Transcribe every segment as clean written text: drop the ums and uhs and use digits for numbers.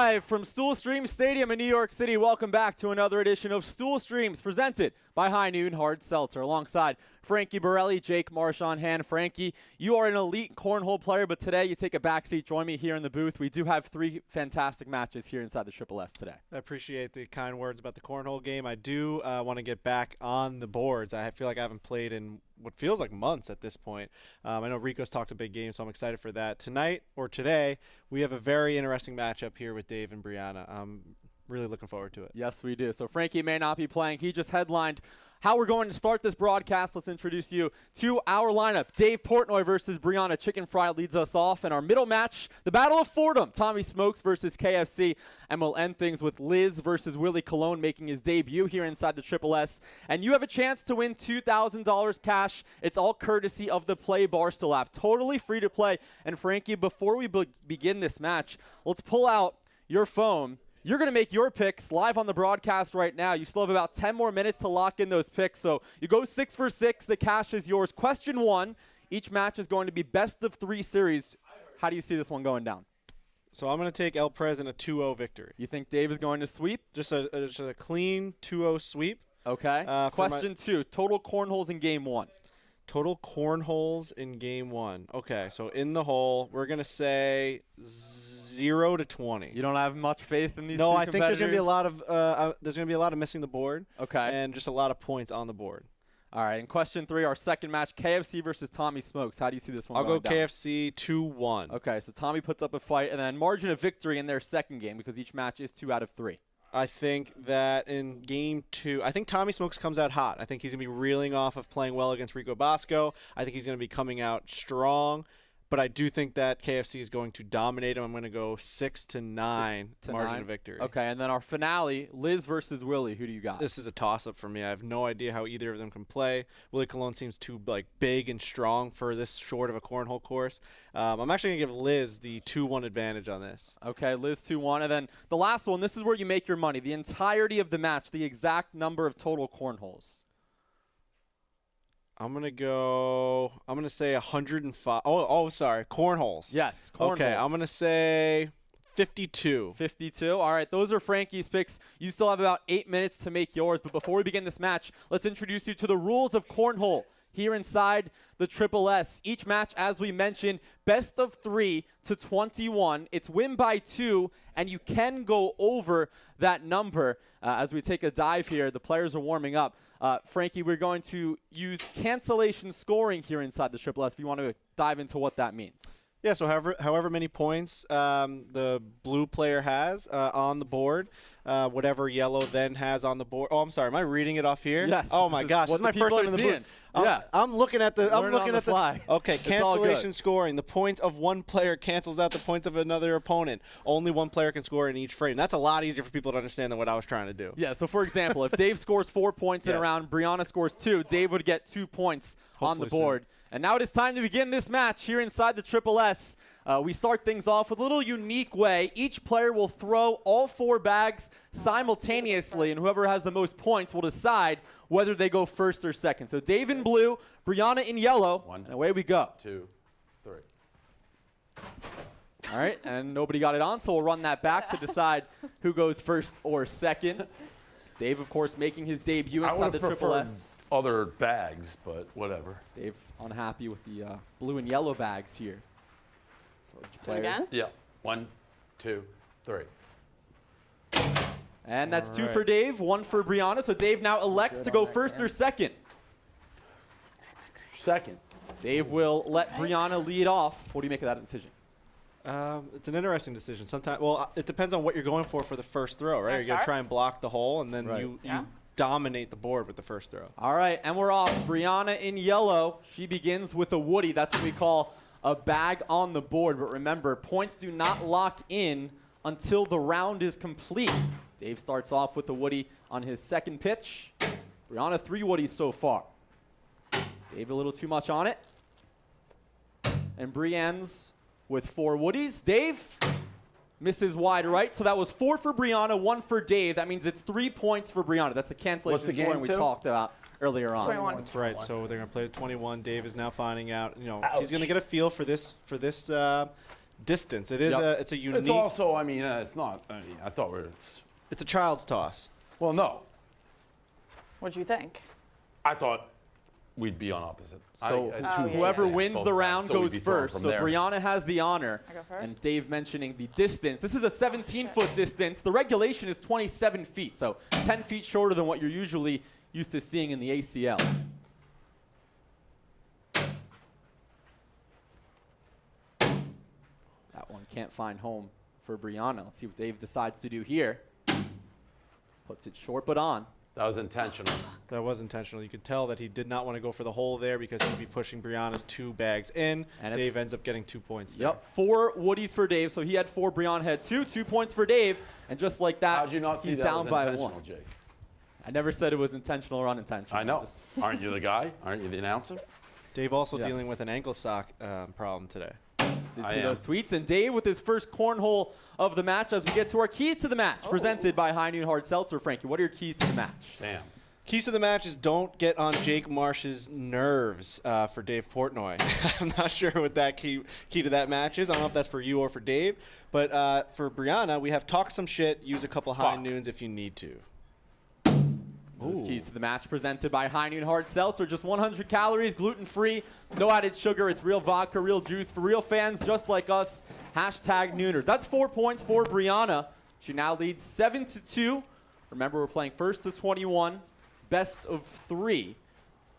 Live from Stool Stream Stadium in New York City. Welcome back to another edition of Stool Streams presented by High Noon Hard Seltzer. Alongside Frankie Borelli, Jake Marsh on hand. Frankie, you are an elite cornhole player, but today you take a backseat. Join me here in the booth. We do have 3 fantastic matches here inside the Triple S today. I appreciate the kind words about the cornhole game. I do want to get back on the boards. I feel like I haven't played in what feels like months at this point. I know Rico's talked a big game, so I'm excited for that. Tonight, or today, we have a very interesting matchup here with Dave and Brianna. I'm really looking forward to it. Yes, we do. So Frankie may not be playing. He just headlined how we're going to start this broadcast. Let's introduce you to our lineup. Dave Portnoy versus Brianna. Chickenfry leads us off. And our middle match, the Battle of Fordham. Tommy Smokes versus KFC. And we'll end things with Liz versus Willie Colon making his debut here inside the Triple S. And you have a chance to win $2,000 cash. It's all courtesy of the Play Barstool app. Totally free to play. And Frankie, before we begin this match, let's pull out your phone. You're going to make your picks live on the broadcast right now. You still have about 10 more minutes to lock in those picks. So you go 6 for 6. The cash is yours. Question 1. Each match is going to be best of 3 series. How do you see this one going down? So I'm going to take El Prez in a 2-0 victory. You think Dave is going to sweep? Just a clean 2-0 sweep. Okay. Question 2. Total cornholes in game 1. Total cornholes in game 1. Okay, so in the hole, we're going to say 0 to 20. You don't have much faith in these No, two I think there's going to be a lot of missing the board. Okay. And just a lot of points on the board. All right, and question 3, our second match, KFC versus Tommy Smokes. How do you see this one going down? I'll go KFC 2-1. Okay, so Tommy puts up a fight, and then margin of victory in their second game because each match is 2 out of 3. I think that in game 2, I think Tommy Smokes comes out hot. I think he's going to be reeling off of playing well against Rico Bosco. I think he's going to be coming out strong. But I do think that KFC is going to dominate him. I'm going to go 6 to 9 margin of victory. Okay, and then our finale, Liz versus Willie. Who do you got? This is a toss-up for me. I have no idea how either of them can play. Willie Colon seems too big and strong for this short of a cornhole course. I'm actually going to give Liz the 2-1 advantage on this. Okay, Liz 2-1. And then the last one, this is where you make your money. The entirety of the match, the exact number of total cornholes. I'm going to say 105. Sorry. Cornholes. Yes, cornholes. Okay, I'm going to say 52. 52. All right, those are Frankie's picks. You still have about 8 minutes to make yours. But before we begin this match, let's introduce you to the rules of cornhole here inside the Triple S. Each match, as we mentioned, best of 3 to 21. It's win by 2, and you can go over that number. As we take a dive here, the players are warming up. Frankie, we're going to use cancellation scoring here inside the Triple S if you want to dive into what that means. Yeah, so however many points the blue player has on the board, whatever yellow then has on the board. Oh, I'm sorry. Am I reading it off here? Yes. Oh my gosh, this is my first time in the booth. Yeah. I'm looking at the. I'm looking at the fly. Okay, cancellation scoring. The points of one player cancels out the points of another opponent. Only one player can score in each frame. That's a lot easier for people to understand than what I was trying to do. Yeah. So for example, if Dave scores 4 points in a round, Brianna scores 2, Dave would get 2 points on the board. Soon. And now it is time to begin this match here inside the Triple S. We start things off with a little unique way. Each player will throw all 4 bags simultaneously, and whoever has the most points will decide whether they go first or second. So Dave in blue, Brianna in yellow, and away we go. 2, 3. All right, and nobody got it on, so we'll run that back to decide who goes first or second. Dave, of course, making his debut inside the Triple S. Other bags, but whatever. Dave unhappy with the blue and yellow bags here. So each player. Again? Yeah. 1, 2, 3. And that's 2 for Dave, 1 for Brianna. So Dave now elects to go first or second. Second. Dave will let Brianna lead off. What do you make of that decision? It's an interesting decision. Sometimes, well, it depends on what you're going for the first throw, right? You're going to try and block the hole, and then you dominate the board with the first throw. All right, and we're off. Brianna in yellow. She begins with a woody. That's what we call a bag on the board. But remember, points do not lock in until the round is complete. Dave starts off with a woody on his second pitch. Brianna 3 woodies so far. Dave a little too much on it. And Bree ends with 4 woodies. Dave misses wide right. So that was 4 for Brianna, 1 for Dave. That means it's 3 points for Brianna. That's the cancellation scoring we talked about earlier on. 21. That's right. So they're going to play to 21. Dave is now finding out. You know, he's going to get a feel for this distance. It is it's a unique. It's also, I mean, it's not. I thought it's a child's toss. Well, no. What'd you think? I thought we'd be on opposite. So whoever wins the round goes first. So Brianna has the honor. I go first. And Dave mentioning the distance. This is a 17-foot distance. The regulation is 27 feet, so 10 feet shorter than what you're usually used to seeing in the ACL. That one can't find home for Brianna. Let's see what Dave decides to do here. Puts it short but on. That was intentional. That was intentional. You could tell that he did not want to go for the hole there because he'd be pushing Brianna's 2 bags in. And Dave ends up getting 2 points there. Yep, 4 Woodies for Dave. So he had 4, Brianna had 2. 2 points for Dave. And just like that, how'd you not see he's that down was by intentional, 1. Jake? I never said it was intentional or unintentional. I know. Aren't you the guy? Aren't you the announcer? Dave also dealing with an ankle sock problem today. Did see those tweets. And Dave with his first cornhole of the match as we get to our keys to the match, presented by High Noon Hard Seltzer. Frankie, what are your keys to the match? Damn. Keys to the match is don't get on Jake Marsh's nerves for Dave Portnoy. I'm not sure what that key to that match is. I don't know if that's for you or for Dave. But for Brianna, we have talk some shit, use a couple High Noons if you need to. Those keys to the match presented by High Noon Hard Seltzer. Just 100 calories, gluten-free, no added sugar. It's real vodka, real juice for real fans just like us. Hashtag Nooners. That's 4 points for Brianna. She now leads 7-2. Remember, we're playing first to 21, best of 3.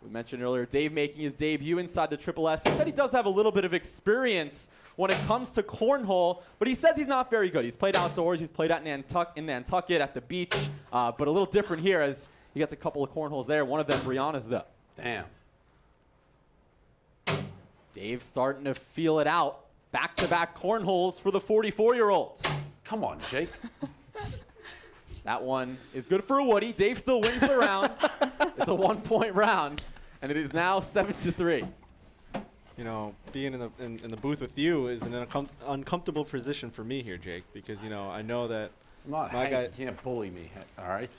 We mentioned earlier Dave making his debut inside the Triple S. He said he does have a little bit of experience when it comes to cornhole, but he says he's not very good. He's played outdoors. He's played in Nantucket at the beach, but a little different here as he gets a couple of cornholes there. One of them, Brianna's though. Damn. Dave starting to feel it out. Back-to-back cornholes for the 44-year-old. Come on, Jake. That one is good for a Woody. Dave still wins the round. It's a 1-point round, and it is now 7-3. You know, being in the booth with you is an uncomfortable position for me here, Jake, because I know that You can't bully me, all right?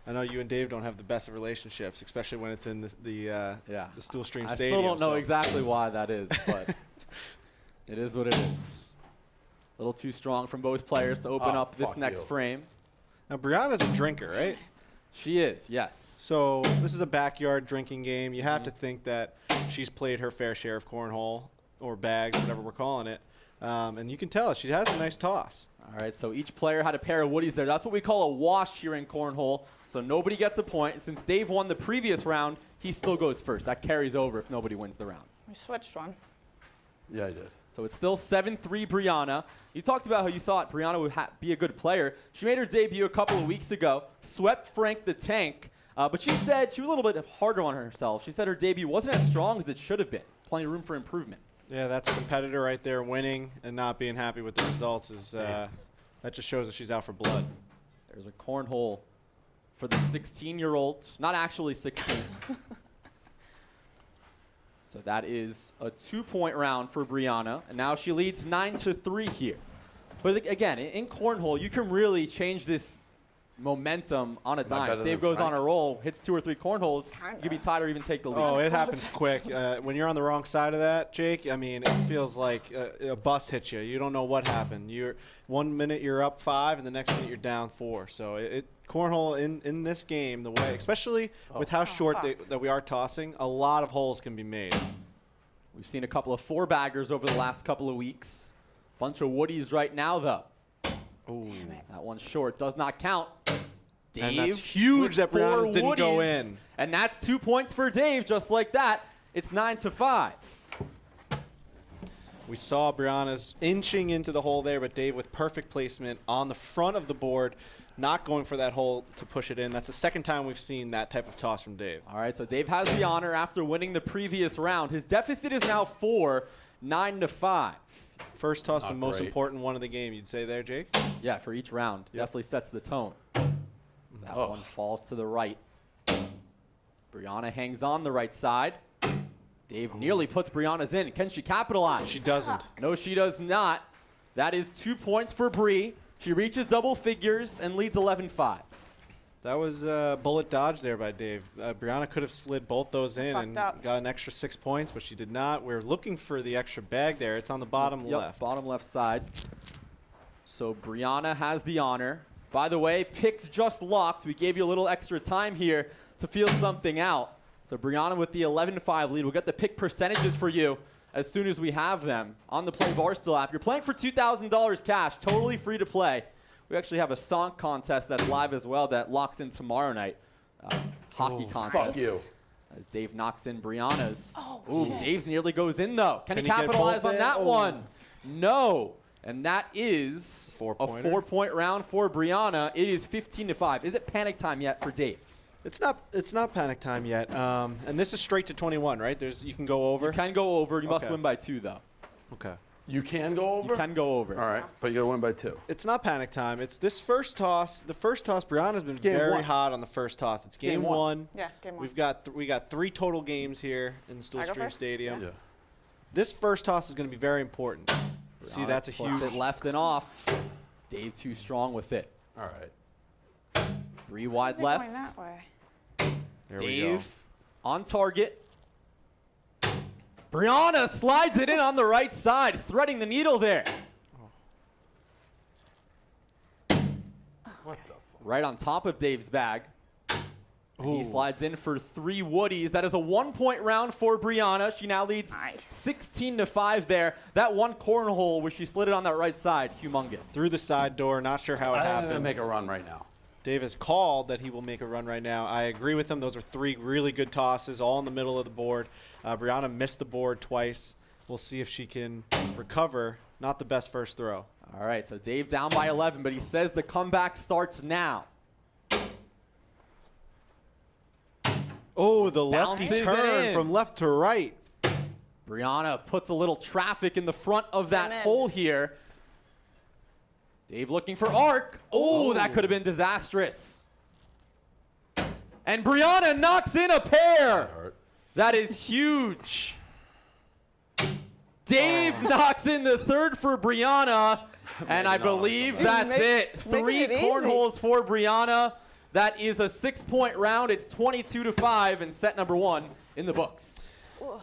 I know you and Dave don't have the best of relationships, especially when it's in the Stool Stream Stadium. I still don't know exactly why that is, but it is what it is. A little too strong from both players to open up this next frame. Now, Brianna's a drinker, right? She is, yes. So this is a backyard drinking game. You have to think that she's played her fair share of cornhole or bags, whatever we're calling it. And you can tell she has a nice toss. All right, so each player had a pair of Woodies there. That's what we call a wash here in cornhole. So nobody gets a point. And since Dave won the previous round, he still goes first. That carries over if nobody wins the round. We switched one. Yeah, I did. So it's still 7-3 Brianna. You talked about how you thought Brianna would be a good player. She made her debut a couple of weeks ago, swept Frank the Tank, but she said she was a little bit harder on herself. She said her debut wasn't as strong as it should have been. Plenty of room for improvement. Yeah, that's a competitor right there, winning and not being happy with the results. That just shows that she's out for blood. There's a cornhole for the 16-year-old. Not actually 16. So that is a 2-point round for Brianna, and now she leads 9-3 here. But again, in cornhole, you can really change this momentum on a dime. If Dave goes on a roll, hits 2 or 3 cornholes, you could be tied or even take the lead. Oh, it happens quick. When you're on the wrong side of that, Jake, I mean, it feels like a bus hits you. You don't know what happened. One minute you're up 5, and the next minute you're down 4. So cornhole in this game, the way, especially with how short that we are tossing, a lot of holes can be made. We've seen a couple of 4-baggers over the last couple of weeks. Bunch of Woodies right now, though. Ooh. That one's short. Does not count. Dave, and that's huge that Brianna didn't go in. And that's 2 points for Dave, just like that. It's 9-5. We saw Brianna's inching into the hole there, but Dave with perfect placement on the front of the board, not going for that hole to push it in. That's the second time we've seen that type of toss from Dave. All right, so Dave has the honor after winning the previous round. His deficit is now 4, 9-5. First toss, the most important one of the game, you'd say there, Jake? Yeah, for each round. Yep. Definitely sets the tone. That one falls to the right. Brianna hangs on the right side. Dave nearly puts Brianna's in. Can she capitalize? She doesn't. No, she does not. That is 2 points for Bree. She reaches double figures and leads 11-5. That was bullet dodge there by Dave. Brianna could have slid both those in and got an extra 6 points, but she did not. We're looking for the extra bag there. It's on the bottom left. Bottom left side. So Brianna has the honor. By the way, picks just locked. We gave you a little extra time here to feel something out. So Brianna with the 11-5 lead. We'll get the pick percentages for you as soon as we have them on the Play Barstool app. You're playing for $2,000 cash, totally free to play. We actually have a song contest that's live as well that locks in tomorrow night. Hockey contest. Fuck you. As Dave knocks in Brianna's. Oh, shit. Dave's nearly goes in, though. Can he he get capitalize both on in? that Oh. one? No. And that is a Four-pointer. 4-point round for Brianna. It is 15-5. Is it panic time yet for Dave? It's not panic time yet. And this is straight to 21, right? You can go over. You can go over. You must Okay. win by 2, though. Okay. You can go over? You can go over. All right, but you got to win by 2. It's not panic time. It's this first toss. The first toss, Brianna's been game very one. hot on the first toss. It's game Game one. one. Yeah, game one. We got 3 total games here in the I go Stillstream first? Stadium. Yeah. This first toss is going to be very important. See, Brianna that's a puts huge. it left and off. Dave too strong with it. All right. 3 wide Is it left. going that way? There we go. Dave on target. Brianna slides it in on the right side, threading the needle there. What the fuck? Right on top of Dave's bag. And he Ooh. slides in for 3 woodies. That is a 1-point round for Brianna. She now leads Nice. 16-5 there. That one cornhole where she slid it on that right side, humongous. Through the side door. Not sure how it I'm going to happened. make a run right now. Dave has called that he will make a run right now. I agree with him. Those are 3 really good tosses, all in the middle of the board. Brianna missed the board twice. We'll see if she can recover. Not the best first throw. All right, so Dave down by 11, but he says the comeback starts now. Oh, the lefty Bounces it turn in. from left to right. Brianna puts a little traffic in the front of that Come in. hole here. Dave looking for arc. Oh, that could have been disastrous. And Brianna knocks in a pair. Hurt. That is huge. Dave knocks in the third for Brianna, and I believe that's it. making 3 it easy. cornholes for Brianna. That is a 6-point round. It's 22-5 and set number 1 in the books.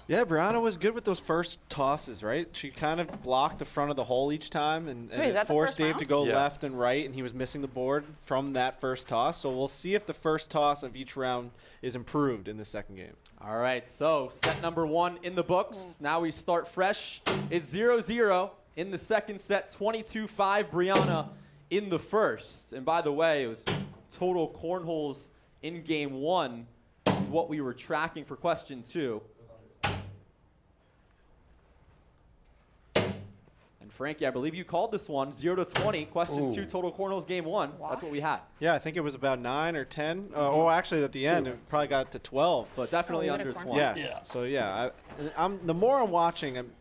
Yeah, Brianna was good with those first tosses, right? She kind of blocked the front of the hole each time and Wait, is it that the forced first Dave round? to go Yeah. left and right, and he was missing the board from that first toss. So we'll see if the first toss of each round is improved in the second game. All right, so set number 1 in the books. Now we start fresh. It's 0-0 in the second set, 22-5 Brianna in the first. And by the way, it was total cornholes in game 1 is what we were tracking for question 2. And Frankie, I believe you called this one 0-20. Question Ooh. 2 total cornholes game 1. That's what we had. Yeah, I think it was about 9 or 10. Oh, actually, at the end, it probably got to 12. But definitely Oh, under unicorn. 20. Yes. Yeah. So yeah, the more I'm watching,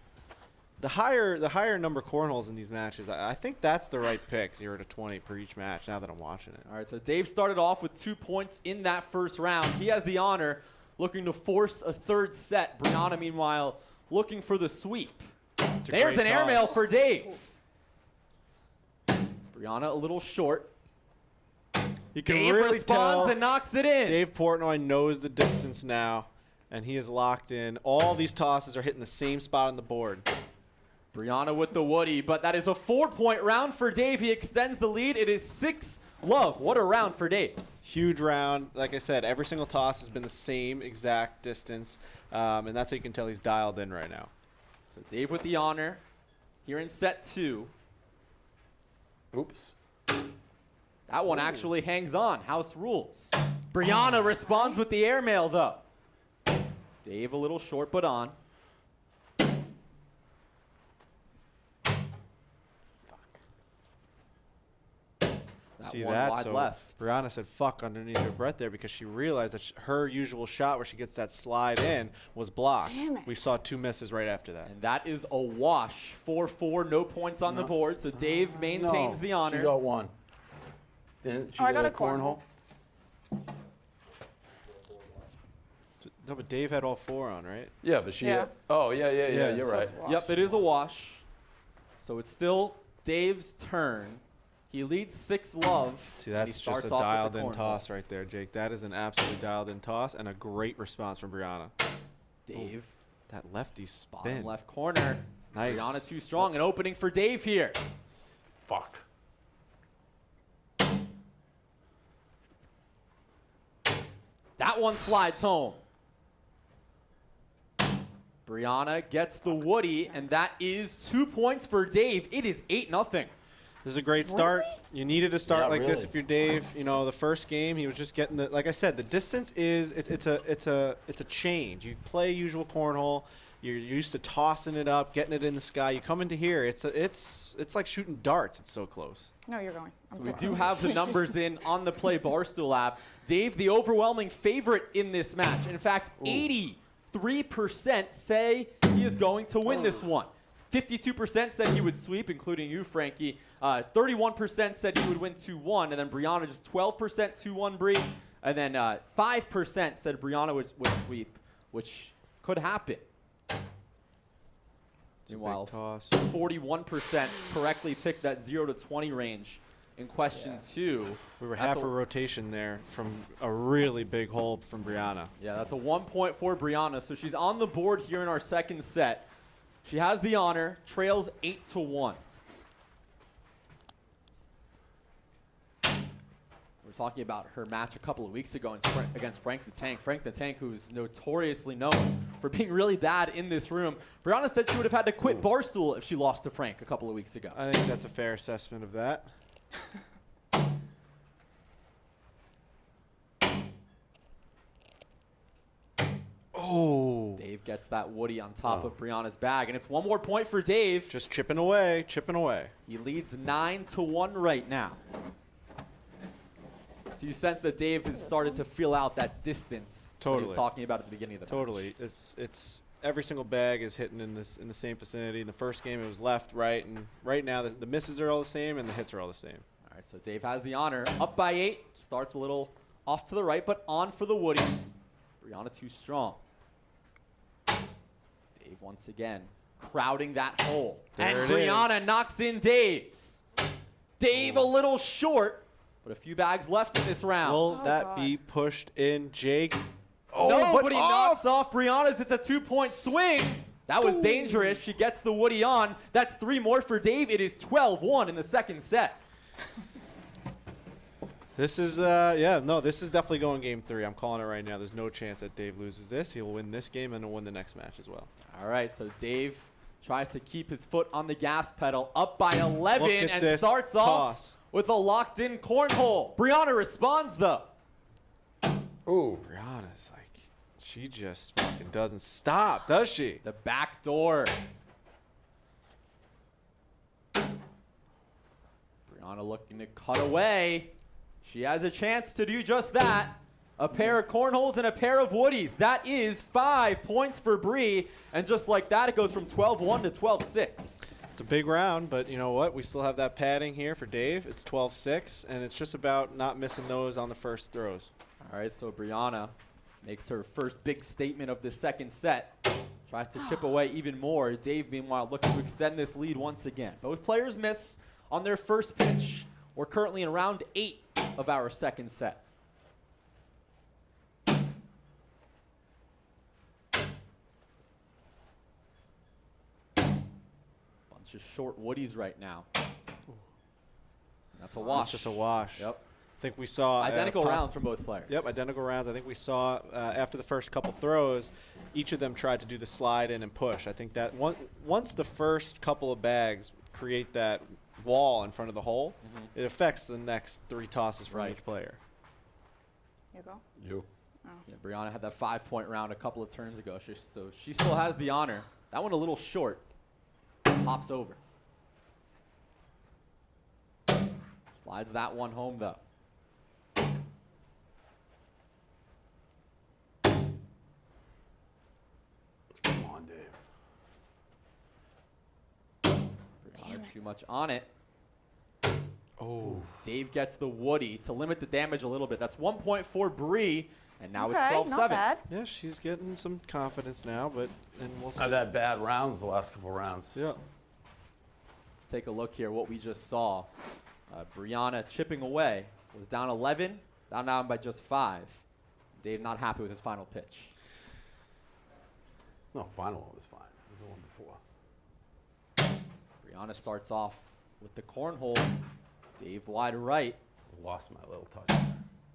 the higher number cornholes in these matches. I think that's the right pick, 0-20 per each match. Now that I'm watching it. All right, so Dave started off with 2 points in that first round. He has the honor, looking to force a third set. Brianna, meanwhile, looking for the sweep. It's a There's great an airmail toss. for Dave. Brianna a little short. You can Dave really responds tell and knocks it in. Dave Portnoy knows the distance now, and he is locked in. All these tosses are hitting the same spot on the board. Brianna with the woody, but that is a 4-point round for Dave. He extends the lead. It is 6-love. What a round for Dave. Huge round. Like I said, every single toss has been the same exact distance, and that's how you can tell he's dialed in right now. So Dave with the honor here in set 2. Oops. That one actually hangs on. House rules. Brianna responds with the airmail, though. Dave a little short, but on. See one that? wide So left. Brianna said "fuck" underneath her breath there because she realized that her usual shot where she gets that slide in was blocked. Damn it. We saw 2 misses right after that. And that is a wash. 4-4, no points on the board. So Dave maintains the honor. She got 1. Didn't she Oh, I get got a a cornhole. No, but Dave had all 4 on, right? Yeah, but she. Yeah. Oh, yeah, Yeah, you're so right. it's a wash. Yep, it is a wash. So it's still Dave's turn. He leads 6-love. See, and he that's starts just a off with the dialed-in cornhole. toss right there, Jake. That is an absolutely dialed-in toss and a great response from Brianna. Dave, That lefty bottom spin. left corner. Nice. Brianna too strong. An opening for Dave here. Fuck. That one slides home. Brianna gets the woody, and that is 2 points for Dave. It is 8-0. This is a great start. You needed to start Yeah, like this really. if you're Dave. You know, the first game he was just getting the. Like I said, the distance is it's a change. You play usual cornhole. You're used to tossing it up, getting it in the sky. You come into here, it's like shooting darts. It's so close. No, you're going. So we do have the numbers in on the Play Barstool app. Dave, the overwhelming favorite in this match. In fact, 83% say he is going to win this one. 52% said he would sweep, including you, Frankie. 31% said he would win 2-1, and then Brianna just 12% 2-1 Bri, and then 5% said Brianna would sweep, which could happen. It's a Meanwhile, big toss. 41% correctly picked that 0 to 20 range in question 2. We were That's half a rotation there from a really big hole from Brianna. Yeah, that's a 1 point for Brianna. So she's on the board here in our second set. She has the honor, trails 8 to 1. We were talking about her match a couple of weeks ago against Frank the Tank. Frank the Tank, who's notoriously known for being really bad in this room. Brianna said she would have had to quit Barstool if she lost to Frank a couple of weeks ago. I think that's a fair assessment of that. Oh. Dave gets that woody on top of Brianna's bag, and it's 1 more point for Dave. Just chipping away, chipping away. He leads 9 to 1 right now. So you sense that Dave has started to feel out that distance that he was Totally. talking about at the beginning of the Totally. It's every single bag is hitting in the same vicinity. In the first game it was left, right, and right now the misses are all the same and the hits are all the same. All right, so Dave has the honor. Up by 8, starts a little off to the right, but on for the woody. Brianna too strong. Dave once again crowding that hole. There And it Brianna knocks in Dave's. Dave a little short, but a few bags left in this round. Will Oh, that God. be pushed in, Jake? No, but he off! knocks off Brianna's. It's a 2-point swing. That was dangerous. She gets the woody on. That's 3 more for Dave. It is 12-1 in the second set. This is this is definitely going game 3. I'm calling it right now. There's no chance that Dave loses this. He'll win this game and he'll win the next match as well. All right, so Dave tries to keep his foot on the gas pedal, up by 11, Look at and this starts off toss. with a locked-in cornhole. Brianna responds, though. Ooh. Brianna's like, she just fucking doesn't stop, does she? The back door. Brianna looking to cut away. She has a chance to do just that. A pair of cornholes and a pair of woodies. That is 5 points for Bree. And just like that, it goes from 12-1 to 12-6. It's a big round, but you know what? We still have that padding here for Dave. It's 12-6, and it's just about not missing those on the first throws. All right, so Brianna makes her first big statement of the second set. Tries to chip away even more. Dave, meanwhile, looking to extend this lead once again. Both players miss on their first pitch. We're currently in round 8 of our second set. Bunch of short woodies right now. That's a wash. It's just a wash. Yep. I think we saw Identical rounds from both players. Yep, identical rounds. I think we saw after the first couple throws, each of them tried to do the slide in and push. I think that once the first couple of bags create that wall in front of the hole, it affects the next 3 tosses from Right. each player. You go. You. Yeah, Brianna had that 5-point round a couple of turns ago, so she still has the honor. That one a little short. Hops over. Slides that one home, though. Come on, Dave. Brianna too much on it. Oh. Dave gets the woody to limit the damage a little bit. That's 1 point for Bree, and now Okay, it's 12-7. not bad. Yeah, she's getting some confidence now, and we'll see. I've had bad rounds the last couple rounds. Yeah. Let's take a look here what we just saw Brianna chipping away. Was down 11, down by just 5. Dave not happy with his final pitch. No, final one was fine. It was the one before. Brianna starts off with the cornhole. Dave wide right. Lost my little touch.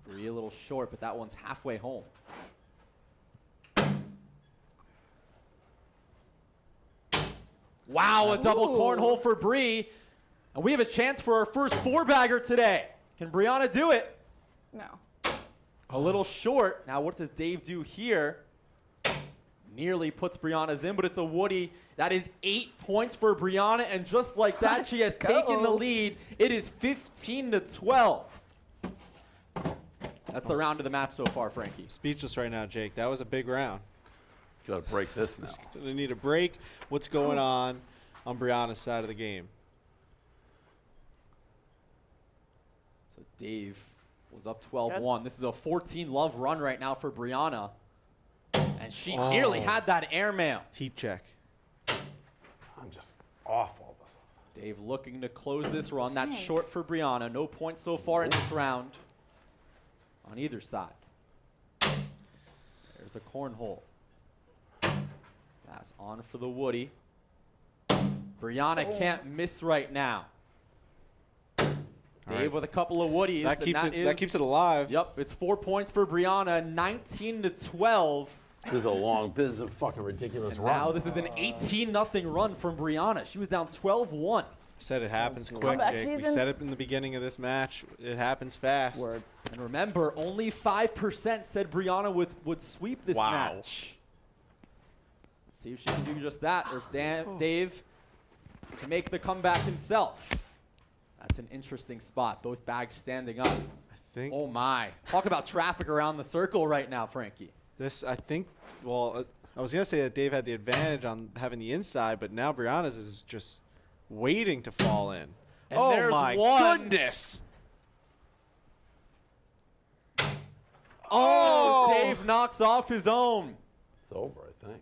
Bree a little short, but that one's halfway home. Wow, a double cornhole for Bree. And we have a chance for our first 4-bagger today. Can Brianna do it? No. A little short. Now what does Dave do here? Nearly puts Brianna's in, but it's a Woody. That is 8 points for Brianna, and just like that, she has taken the lead. It is 15-12. That's the round of the match so far, Frankie. Speechless right now, Jake. That was a big round. Got to break this now. They need a break. What's going on Brianna's side of the game? So Dave was up 12-1. This is a 14-love run right now for Brianna. And she nearly had that airmail. Heat check. I'm just off all this. Dave looking to close this run. That's short for Brianna. No points so far in this round on either side. There's a cornhole. That's on for the Woody. Brianna can't miss right now. Dave with a couple of Woodies. That keeps it alive. Yep, it's 4 points for Brianna, 19-12. This is a fucking ridiculous run. Now this is an 18-0 run from Brianna. She was down 12-1. Said it happens quick, Comeback Jake. We season. said it in the beginning of this match. It happens fast. Word. And remember, only 5% said Brianna would sweep this match. Let's see if she can do just that, or if Dave can make the comeback himself. That's an interesting spot. Both bags standing up. I think. Oh my! Talk about traffic around the circle right now, Frankie. I think. Well, I was gonna say that Dave had the advantage on having the inside, but now Brianna's is just waiting to fall in. And oh there's my one. goodness! Oh, Dave knocks off his own. It's over, I think.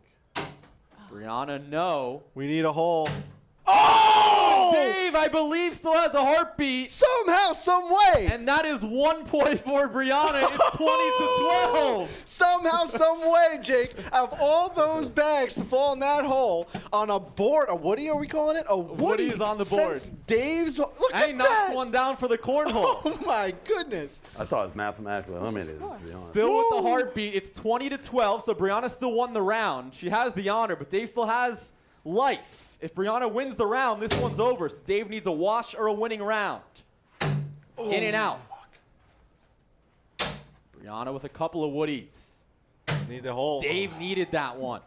Brianna, no. We need a hole. Oh! Dave, I believe, still has a heartbeat. Somehow, some way. And that is 1 point for Brianna. It's 20-12. Somehow, some way, Jake. Out of all those bags to fall in that hole on a board, a Woody, are we calling it? A Woody is on the board. Since Dave's. Look And he at knocks that. one down for the cornhole. Oh my goodness. I thought it was mathematically eliminated, to be honest. Still with the heartbeat. It's 20-12, so Brianna still won the round. She has the honor, but Dave still has life. If Brianna wins the round, this one's over. So Dave needs a wash or a winning round. In and out. Brianna with a couple of Woodies. Need the hole. Dave needed that one.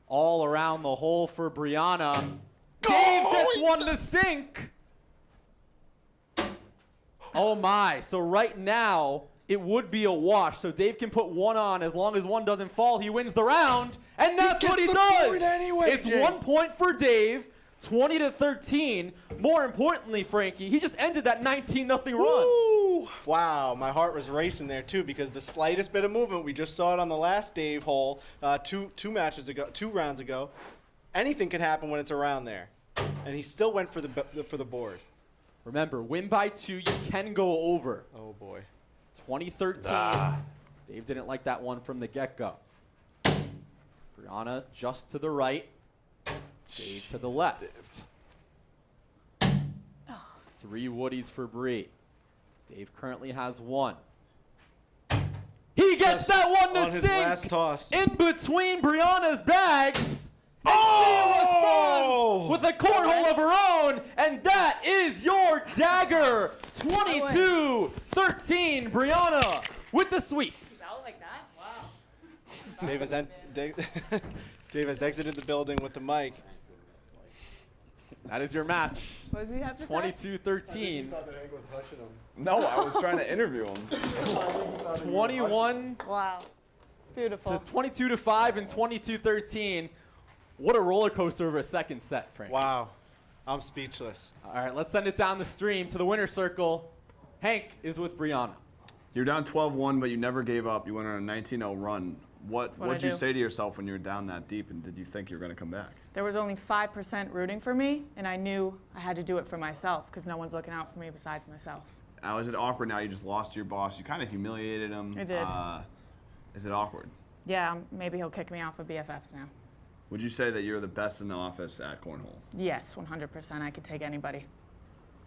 All around the hole for Brianna. Dave gets one to sink. Oh my. So right now, it would be a wash. So Dave can put one on. As long as one doesn't fall, he wins the round. And that's what he does. Anyway, it's 1 point for Dave, 20-13. More importantly, Frankie, he just ended that 19-0 run. Woo! Wow, my heart was racing there too because the slightest bit of movement, we just saw it on the last Dave hole two rounds ago. Anything can happen when it's around there, and he still went for the board. Remember, win by 2, you can go over. Oh boy. 2013. Dave didn't like that one from the get-go. Brianna just to the right. Dave to the left. 3 Woodies for Bree. Dave currently has 1. He gets that one to on his last sink toss. in between Brianna's bags. And she responds with a cornhole of her own, and that is your dagger. 22-13, Brianna with the sweep. Out like that? Wow. Dave has exited the building with the mic. That is your match. What does he have to say? 22-13. No, I was trying to interview him. 21 Wow. Beautiful. to 22-5 and 22-13. What a roller coaster of a second set, Frank. Wow. I'm speechless. All right, let's send it down the stream to the winner's circle. Hank is with Brianna. You're down 12-1, but you never gave up. You went on a 19-0 run. What what did I you do. say to yourself when you were down that deep, and did you think you were going to come back? There was only 5% rooting for me, and I knew I had to do it for myself because no one's looking out for me besides myself. Now, is it awkward now you just lost to your boss? You kind of humiliated him. I did. Is it awkward? Yeah, maybe he'll kick me off of BFFs now. Would you say that you're the best in the office at Cornhole? Yes, 100%. I could take anybody.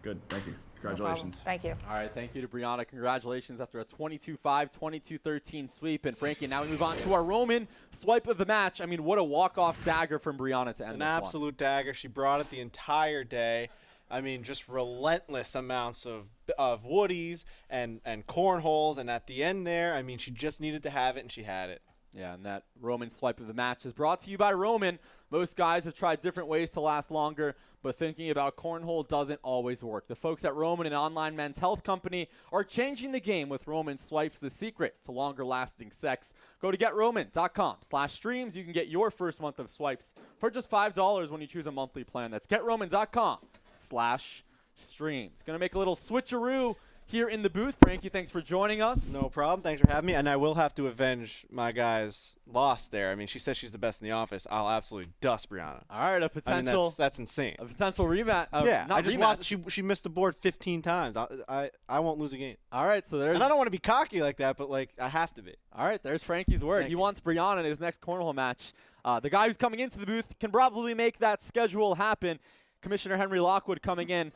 Good, thank you. No problem. Congratulations. Thank you. All right, thank you to Brianna. Congratulations after a 22-5, 22-13 sweep. And Frankie, now we move on to our Roman swipe of the match. I mean, what a walk-off dagger from Brianna to end An this one. absolute dagger. She brought it the entire day. I mean, just relentless amounts of woodies and cornholes. And at the end there, I mean, she just needed to have it, and she had it. Yeah, and that Roman swipe of the match is brought to you by Roman. Most guys have tried different ways to last longer, but thinking about cornhole doesn't always work. The folks at Roman, an online men's health company, are changing the game with Roman swipes, the secret to longer lasting sex. Go to GetRoman.com/streams. You can get your first month of swipes for just $5 when you choose a monthly plan. That's GetRoman.com/streams. Gonna make a little switcheroo here in the booth. Frankie, thanks for joining us. No problem. Thanks for having me. And I will have to avenge my guy's loss there. I mean, she says she's the best in the office. I'll absolutely dust Brianna. All right, a I mean, potential that's insane. a potential rematch. Yeah, not I just rematch. watched. She missed the board 15 times. I won't lose a game. All right, so there's And I don't want to be cocky like that, but like I have to be. All right, there's Frankie's word. Thank He you. wants Brianna in his next cornhole match. The guy who's coming into the booth can probably make that schedule happen. Commissioner Henry Lockwood coming in.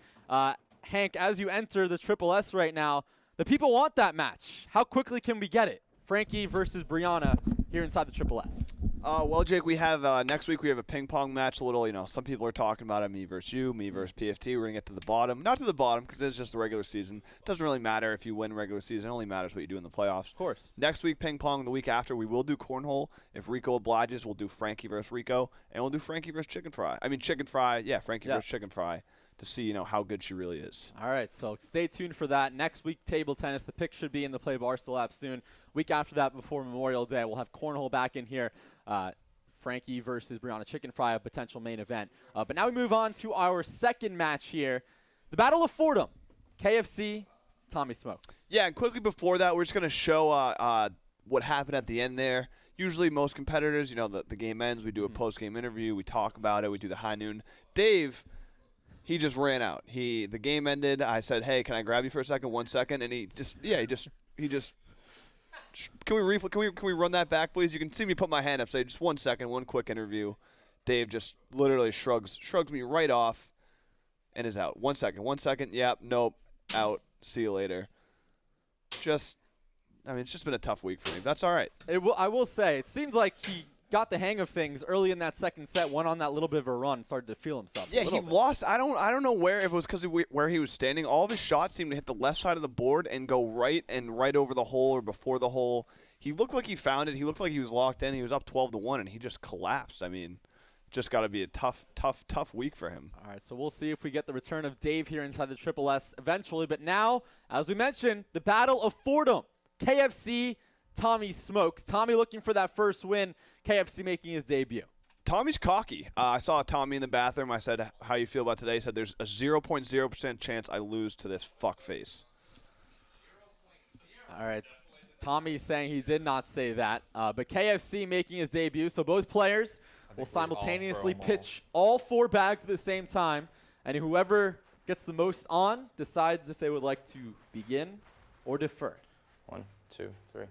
Hank, as you enter the Triple S right now, the people want that match. How quickly can we get it? Frankie versus Brianna here inside the Triple S. Well, Jake, we have next week we have a ping pong match. A little, some people are talking about it. Me versus you, me versus PFT. We're gonna get to the bottom, not to the bottom because it's just the regular season. It doesn't really matter if you win regular season. It only matters what you do in the playoffs. Of course. Next week, ping pong. The week after, we will do cornhole. If Rico obliges, we'll do Frankie versus Rico, and we'll do Frankie versus Chickenfry. I mean, Chickenfry. Yeah, Frankie versus Chickenfry to see how good she really is. All right, so stay tuned for that. Next week, table tennis. The pick should be in the Play Barstool app soon. Week after that, before Memorial Day, we'll have cornhole back in here. Frankie versus Brianna Chickenfry, a potential main event. But now we move on to our second match here. The Battle of Fordham. KFC, Tommy Smokes. Yeah, and quickly before that, we're just going to show what happened at the end there. Usually most competitors, the game ends, we do a post-game interview, we talk about it, we do the high noon. Dave, he just ran out. The game ended. I said, "Hey, can I grab you for a second? 1 second." And he just Can we run that back, please? You can see me put my hand up, say just 1 second, one quick interview. Dave just literally shrugs me right off and is out. 1 second. Yep, nope, out. See you later. It's just been a tough week for me. That's all right. I will say, it seems like he got the hang of things early in that second set, went on that little bit of a run, started to feel himself. Yeah, he lost. I don't know if it was because where he was standing. All of his shots seemed to hit the left side of the board and go right over the hole or before the hole. He looked like he found it. He looked like he was locked in. He was up 12-1, and he just collapsed. I mean, just got to be a tough week for him. All right, so we'll see if we get the return of Dave here inside the Triple S eventually. But now, as we mentioned, the Battle of Fordham. KFC, Tommy Smokes. Tommy looking for that first win. KFC making his debut. Tommy's cocky. I saw Tommy in the bathroom. I said, "How you feel about today?" He said, "There's a 0.0% chance I lose to this fuckface." All right. Tommy saying he did not say that. But KFC making his debut. So both players will simultaneously pitch all four bags at the same time. And whoever gets the most on decides if they would like to begin or defer. 1, 2, 3.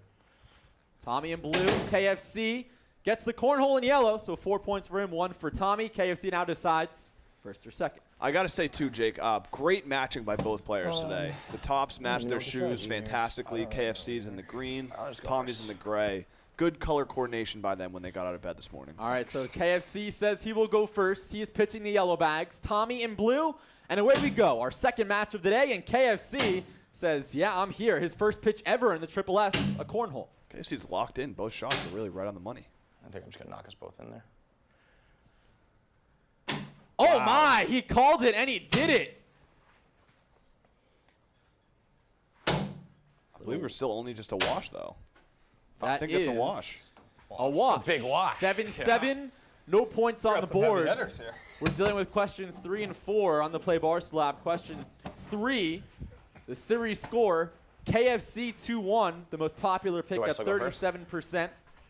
Tommy in blue. KFC gets the cornhole in yellow. So 4 points for him, 1 for Tommy. KFC now decides first or second. I got to say, too, Jake, great matching by both players today. The tops matched their shoes fantastically. KFC's in the green. Tommy's in the gray. Good color coordination by them when they got out of bed this morning. All right, so KFC says he will go first. He is pitching the yellow bags. Tommy in blue. And away we go. Our second match of the day. And KFC says, yeah, I'm here. His first pitch ever in the Triple S, a cornhole. KFC's locked in. Both shots are really right on the money. I think I'm just going to knock us both in there. Oh, my. He called it, and he did it. I believe we're still only just a wash, though. I think it's it's a wash. A wash. It's a big wash. 7-7. No points on the board. Here. We're dealing with questions 3 and 4 on the Play Barstool app. Question 3, the series score, KFC 2-1, the most popular pick Do I at still go first? 37%.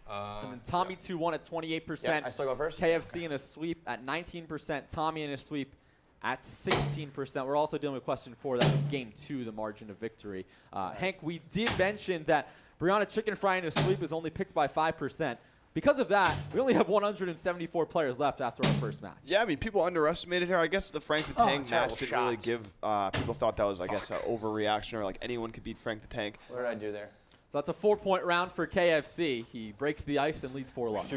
And then Tommy 2-1 at 28%. Yeah, I still go first? KFC in a sweep at 19%. Tommy in a sweep at 16%. We're also dealing with question 4. That's game 2, the margin of victory. Hank, we did mention that Brianna Chickenfry in a sweep is only picked by 5%. Because of that, we only have 174 players left after our first match. Yeah, I mean, people underestimated her. I guess the Frank the Tank match didn't really give people thought that was, I guess, an overreaction or like anyone could beat Frank the Tank. What did I do there? So that's a 4-point round for KFC. He breaks the ice and leads 4-love.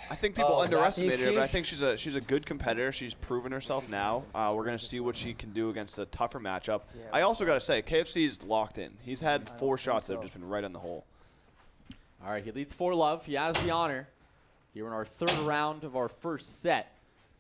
I think people underestimated her, but I think she's a good competitor. She's proven herself now. We're going to see what she can do against a tougher matchup. Yeah. I also got to say, KFC's locked in. He's had 4 shots that have just been right on the hole. All right, he leads 4-love. He has the honor here in our 3rd round of our first set.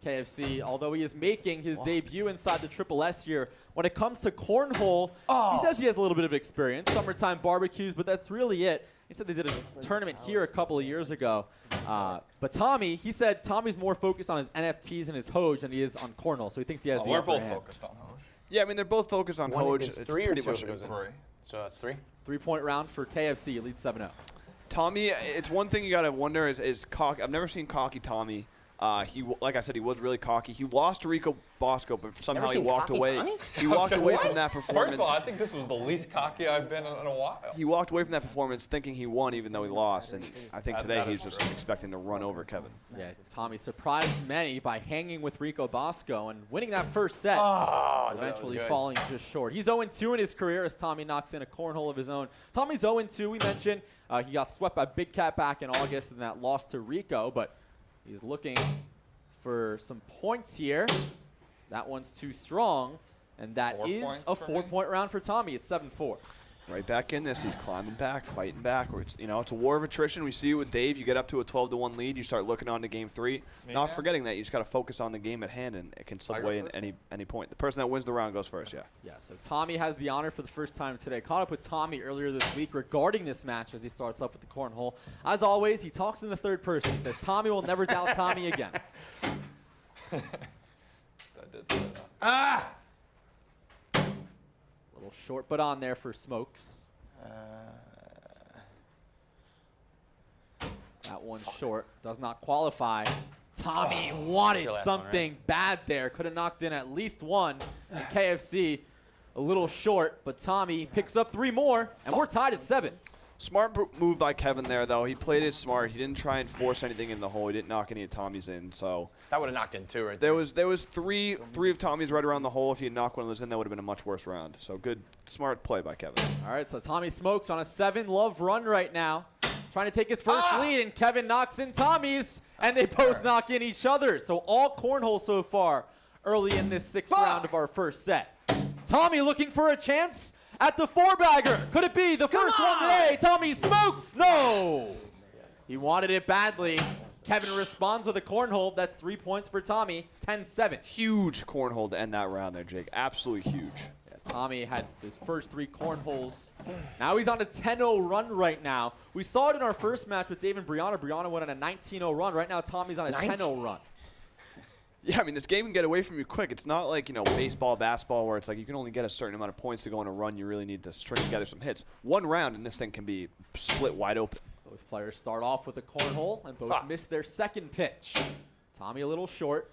KFC, although he is making his debut inside the Triple S here, when it comes to cornhole, he says he has a little bit of experience, summertime barbecues, but that's really it. He said they did a tournament here a couple of years ago. But Tommy, he said Tommy's more focused on his NFTs and his Hoj than he is on cornhole, so he thinks he has the upper hand. We're both focused on Hoj. Yeah, I mean, they're both focused on Hoj. It's 3 or 2 goes in? 3. So that's 3? 3-point round for KFC. He leads 7-0. Tommy, it's one thing you got to wonder is cocky. I've never seen cocky Tommy. Like I said, he was really cocky. He lost to Rico Bosco, but somehow he walked away. He walked away from that performance. First of all, I think this was the least cocky I've been in a while. He walked away from that performance thinking he won, even though he lost. And I think today he's just expecting to run over Kevin. Yeah, Tommy surprised many by hanging with Rico Bosco and winning that first set, eventually falling just short. He's 0-2 in his career as Tommy knocks in a cornhole of his own. Tommy's 0-2. We mentioned he got swept by Big Cat back in August and that loss to Rico, but he's looking for some points here. That one's too strong, and that is a 4-point round for Tommy. It's 7-4. Right back in this. He's climbing back, fighting back. It's a war of attrition. We see it with Dave. You get up to a 12-1 lead. You start looking on to game 3. Not forgetting that you just got to focus on the game at hand, and it can slip away in any point. The person that wins the round goes first, yeah. Yeah, so Tommy has the honor for the first time today. Caught up with Tommy earlier this week regarding this match as he starts up with the cornhole. As always, he talks in the 3rd person. He says, Tommy will never doubt Tommy again. I did say that. Little short but on there for Smokes. That one's short. Does not qualify. Tommy wanted something bad there. Could have knocked in at least one. And KFC a little short, but Tommy picks up 3 more, and we're tied at 7. Smart move by Kevin there, though. He played it smart. He didn't try and force anything in the hole. He didn't knock any of Tommy's in. So that would have knocked in 2 right there. There was three of Tommy's right around the hole. If he had knocked one of those in, that would have been a much worse round. So good, smart play by Kevin. All right, so Tommy Smokes on a 7-love run right now. Trying to take his first lead, and Kevin knocks in Tommy's, and they both knock in each other. So all cornhole so far early in this 6th round of our first set. Tommy looking for a chance at the 4-bagger. Could it be the first one today? Tommy Smokes. No. He wanted it badly. Kevin responds with a cornhole. That's 3 points for Tommy. 10-7. Huge cornhole to end that round there, Jake. Absolutely huge. Yeah, Tommy had his first 3 cornholes. Now he's on a 10-0 run right now. We saw it in our first match with Dave and Brianna. Brianna went on a 19-0 run. Right now Tommy's on a 10-0 run. Yeah, I mean, this game can get away from you quick. It's not like, baseball, basketball, where it's like you can only get a certain amount of points to go on a run. You really need to string together some hits. One round, and this thing can be split wide open. Both players start off with a cornhole, and both miss their second pitch. Tommy a little short.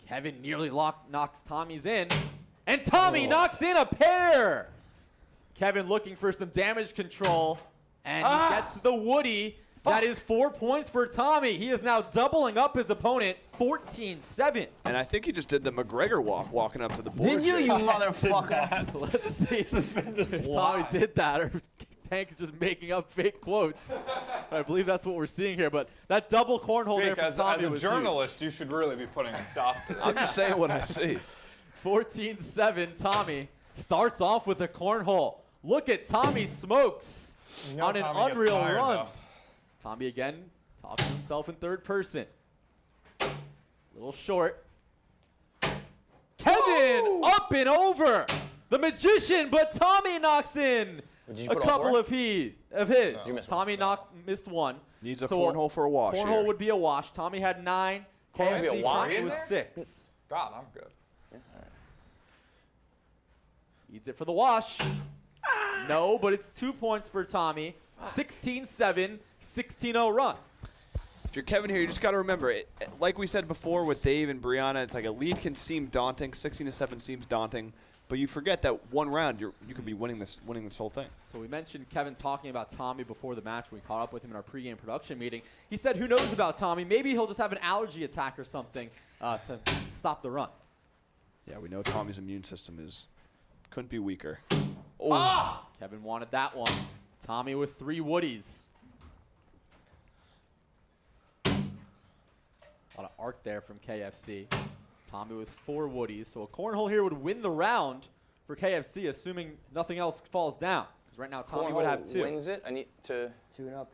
Kevin nearly knocks Tommy's in, and Tommy knocks in a pair. Kevin looking for some damage control, and he gets the Woody. That is 4 points for Tommy. He is now doubling up his opponent, 14-7. And I think he just did the McGregor walk, walking up to the board. Did you motherfucker? Let's see if Tommy did that, or Hank's just making up fake quotes. I believe that's what we're seeing here. But that double cornhole Jake, there for Tommy as a journalist, you should really be putting a stop to this. I'm just saying what I see. 14-7, Tommy starts off with a cornhole. Look at Tommy Smokes on an unreal run. Though. Tommy again talking to himself in 3rd person. A little short. Kevin up and over. The magician, but Tommy knocks in a couple of his. No. Tommy missed one. Needs a cornhole for a wash. Cornhole here. would be a wash. Tommy had 9. KFC was 6. God, I'm good. Needs it for the wash. No, but it's 2 points for Tommy. 16-7. 16-0 run. If you're Kevin here, you just got to remember, like we said before with Dave and Brianna, it's like a lead can seem daunting. 16-7 seems daunting. But you forget that one round, you could be winning this whole thing. So we mentioned Kevin talking about Tommy before the match. We caught up with him in our pregame production meeting. He said, who knows about Tommy? Maybe he'll just have an allergy attack or something to stop the run. Yeah, we know Tommy's immune system couldn't be weaker. Oh! Ah! Kevin wanted that one. Tommy with 3 woodies. A lot of arc there from KFC. Tommy with 4 woodies. So a cornhole here would win the round for KFC, assuming nothing else falls down. Because right now Tommy would have 2. Wins it. I need to 2-0.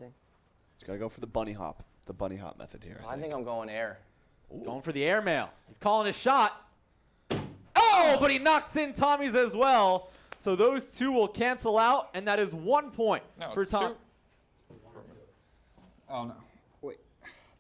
He's got to go for the bunny hop method here. I think I'm going air. He's going for the airmail. He's calling his shot. Oh, but he knocks in Tommy's as well. So those 2 will cancel out, and that is 1 point for Tommy. Oh, no. Wait.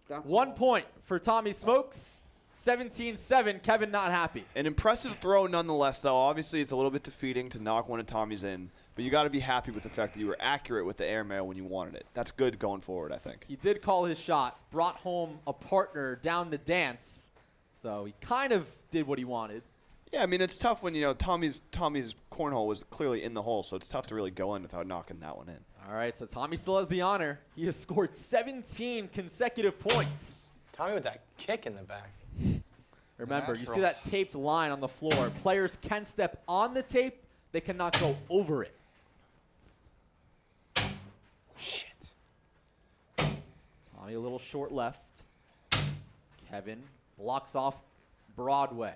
That's 1 point for Tommy Smokes. 17-7. Kevin not happy. An impressive throw nonetheless, though. Obviously, it's a little bit defeating to knock one of Tommy's in, but you got to be happy with the fact that you were accurate with the airmail when you wanted it. That's good going forward, I think. He did call his shot, brought home a partner down the dance, so he kind of did what he wanted. Yeah, I mean, it's tough when, Tommy's cornhole was clearly in the hole, so it's tough to really go in without knocking that one in. All right, so Tommy still has the honor. He has scored 17 consecutive points. Tommy with that kick in the back. Remember, you see that taped line on the floor. Players can step on the tape. They cannot go over it. Shit. Tommy a little short left. Kevin blocks off Broadway.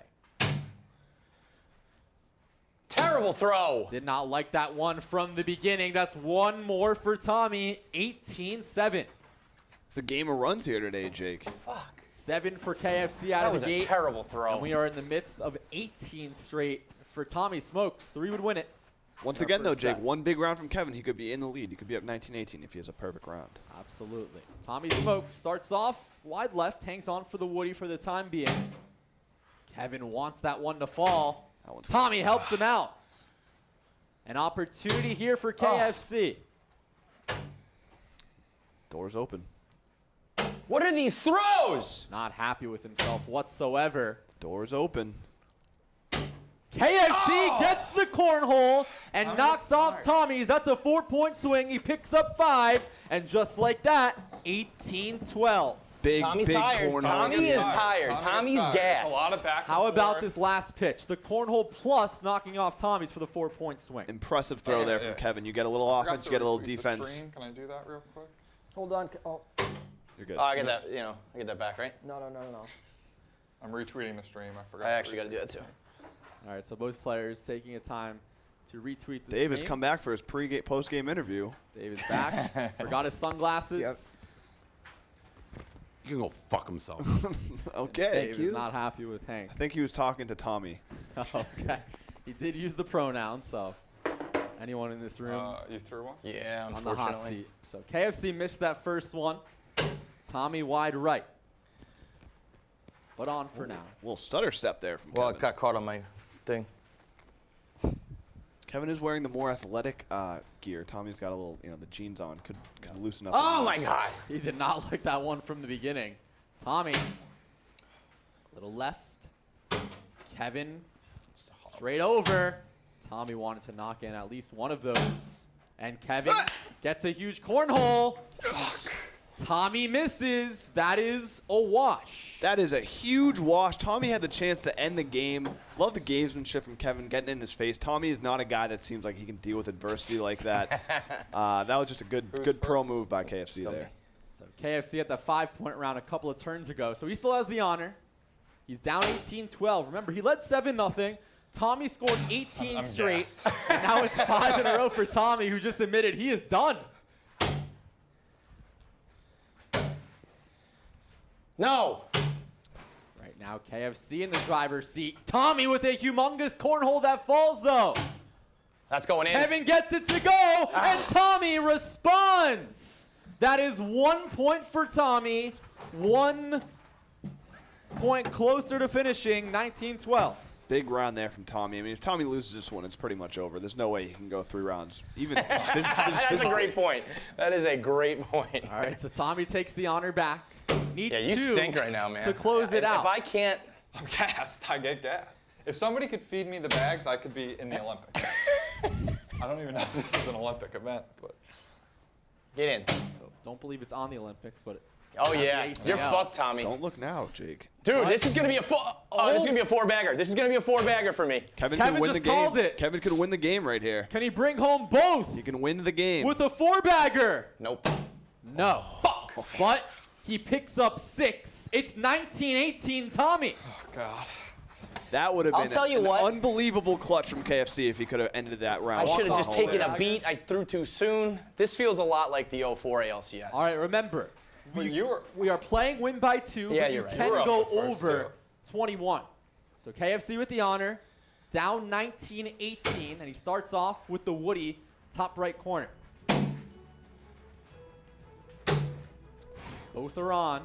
Terrible throw. Did not like that one from the beginning. That's 1 more for Tommy. 18-7. It's a game of runs here today, Jake. Fuck. 7 for KFC out That of was the a gate. terrible throw. And we are in the midst of 18 straight for Tommy Smokes. 3 would win it. Once Our again, though, first Jake, set. one big round from Kevin, he could be in the lead. He could be up 19-18 if he has a perfect round. Absolutely. Tommy Smokes starts off wide left, hangs on for the woody for the time being. Kevin wants that one to fall. Tommy helps him out. An opportunity here for KFC. Doors open. What are these throws? Not happy with himself whatsoever. Doors open. KFC gets the cornhole and knocks off Tommy's. That's a 4-point swing. He picks up 5, and just like that, 18-12. Tommy's tired. cornhole. Tommy is tired. Tommy's gassed. It's a lot of back and How about forth. this last pitch? The cornhole plus knocking off Tommy's for the 4-point swing. Impressive throw there from Kevin. You get a little I forgot offense, to you get a little retweet the defense. stream. Can I do that real quick? Hold on. Oh, You're good. Oh, I get that. I get that back, right? no. I'm retweeting the stream. I forgot. I actually got to do that too. All right, so both players taking a time to retweet the Dave has stream. come back for his post-game interview. Dave is back. Forgot his sunglasses. Yep. He can go fuck himself. Okay. Dave is not happy with Hank. I think he was talking to Tommy. Okay. He did use the pronouns, so anyone in this room You threw one? Yeah, on the hot unfortunately. seat. So KFC missed that first one. Tommy wide right. But on for now. Little stutter step there from Well, it Kevin. got caught on my thing. Kevin is wearing the more athletic gear. Tommy's got a little, the jeans on. Could loosen up. Oh the my knees. God. He did not like that one from the beginning. Tommy, little left. Kevin, straight over. Tommy wanted to knock in at least one of those. And Kevin gets a huge cornhole. Tommy misses. That is a wash. That is a huge wash. Tommy had the chance to end the game. Love the gamesmanship from Kevin getting in his face. Tommy is not a guy that seems like he can deal with adversity like that. That was just a good pro move by KFC there. So KFC at the 5-point round a couple of turns ago. So he still has the honor. He's down 18-12. Remember, he led 7-0. Tommy scored 18 straight. gassed. And now it's 5 in a row for Tommy, who just admitted he is done. No. Right now, KFC in the driver's seat. Tommy with a humongous cornhole that falls, though. That's going in. Kevin gets it to go, and Tommy responds. That is 1 point for Tommy. 1 point closer to finishing, 19-12. Big round there from Tommy. I mean, if Tommy loses this one, it's pretty much over. There's no way he can go 3 rounds. Even That's a great point. That is a great point. All right, so Tommy takes the honor back. Needs Yeah, you 2 stink right now, man. to close it out. If I can't, I'm gassed. I get gassed. If somebody could feed me the bags, I could be in the Olympics. I don't even know if this is an Olympic event, but. get in. Don't believe it's on the Olympics, but Oh the yeah, ACL. you're fucked, Tommy. Don't look now, Jake. Dude, this is gonna be a this is gonna be a 4-bagger. This is gonna be a 4-bagger for me. Kevin Kevin could win just the game. called it. Kevin could win the game right here. can he bring home both He can win the game. with a 4-bagger? Nope. No. Fuck. But he picks up 6. It's 19-18, Tommy. Oh, God. That would have I'll been tell you an what. unbelievable clutch from KFC if he could have ended that round. I should have just Walk-off taken there. a beat. I threw too soon. This feels a lot like the 04 ALCS. All right, remember, You we are playing win by 2, Yeah, but you're you right. can You were up go the first over 21. So KFC with the honor, down 19-18, and he starts off with the Woody, top right corner. Both are on.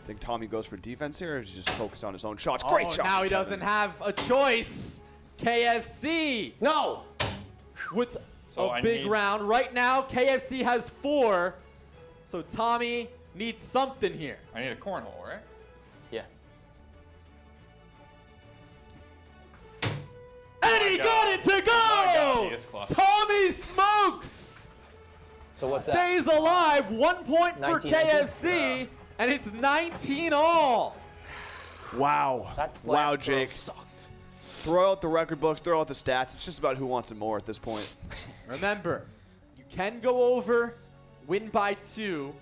Think Tommy goes for defense here, or is he just focused on his own shots? Great shot. Now he Kevin. doesn't have a choice. KFC No. with So a I big need- round. Right now, KFC has 4, so Tommy needs something here. I need a cornhole, right? Yeah. And he got it to God, go! he is clutch. Tommy smokes! So what's that? Stays alive, 1 point for 19, KFC, and it's 19 all. Wow. That Wow, last throw Jake. sucked. Throw out the record books, throw out the stats. It's just about who wants it more at this point. Remember, you can go over, win by 2.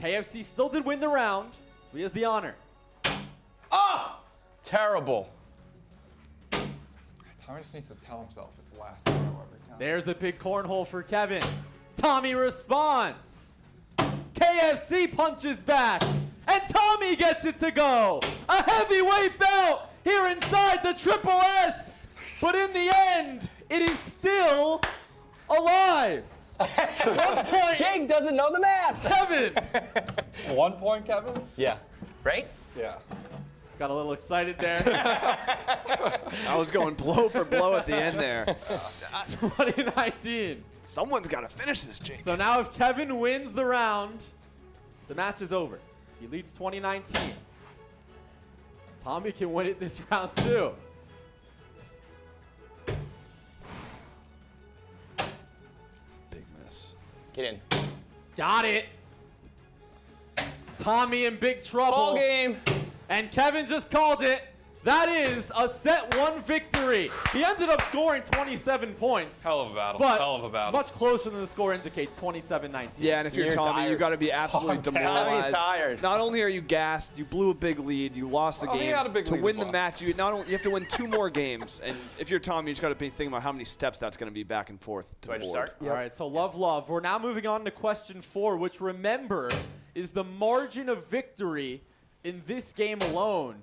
KFC still did win the round, so he has the honor. Oh! Terrible. Tommy just needs to tell himself it's the last throw every time. There's a big cornhole for Kevin. Tommy responds. KFC punches back, and Tommy gets it to go. A heavyweight belt here inside the Triple S, but in the end, it is still alive. 1 point, Jake doesn't know the math. Kevin. 1 point, Kevin? Yeah. Right? Yeah. Got a little excited there. I was going blow for blow at the end there. 2019. Someone's got to finish this, Jake. So now if Kevin wins the round, the match is over. He leads 2019. Tommy can win it this round too. Big miss. Get in. Got it. Tommy in big trouble. Ball game. And Kevin just called it. That is a set 1 victory. He ended up scoring 27 points. Hell of a battle. But Hell of a battle. much closer than the score indicates, 27-19. Yeah, and if you're You're Tommy, tired. you got to be absolutely demoralized. Tommy's tired. Not only are you gassed, you blew a big lead, you lost the Well, he game. had a big To lead win as the well. match, you have to win 2 more games. And if you're Tommy, you just got to be thinking about how many steps that's going to be back and forth to Do I the just board. start? All right, so love. We're now moving on to question 4, which remember is the margin of victory in this game alone.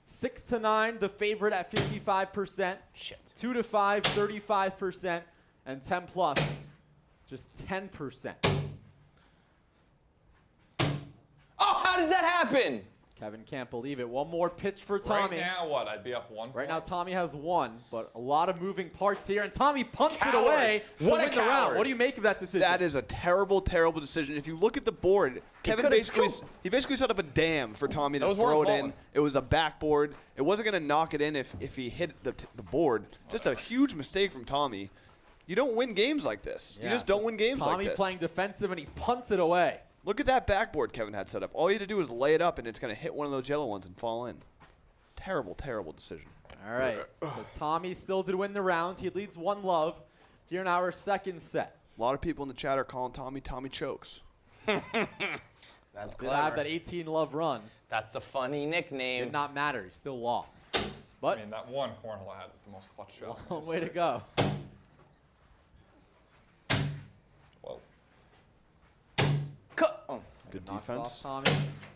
6-9, the favorite at 55%. Shit. 2-5, 35%, and 10 plus, just 10%. Oh, how does that happen? Kevin can't believe it. One more pitch for Tommy. Right now, what? I'd be up 1 Right point? now, Tommy has 1, but a lot of moving parts here, and Tommy punts it Coward. away to What a win the round. coward. What do you make of that decision? That is a terrible, terrible decision. If you look at the board, Kevin could've basically scooped. he basically set up a dam for Tommy to Those throw weren't it in. falling. It was a backboard. It wasn't going to knock it in if he hit the board. Just a huge mistake from Tommy. You don't win games like this. Yeah, You just so don't win games like Tommy this. playing defensive, and he punts it away. Look at that backboard Kevin had set up. All you had to do was lay it up, and it's going to hit one of those yellow ones and fall in. Terrible, terrible decision. All right, so Tommy still did win the round. He leads 1-0 here in our second set. A lot of people in the chat are calling Tommy chokes. That's Did have clever. that 18-love run. That's a funny nickname. Did not matter. He still lost. I But mean, that one cornhole I had was the most clutch shot. in long way to history. go. Whoa. Oh. Good Knocks defense. off Tommy's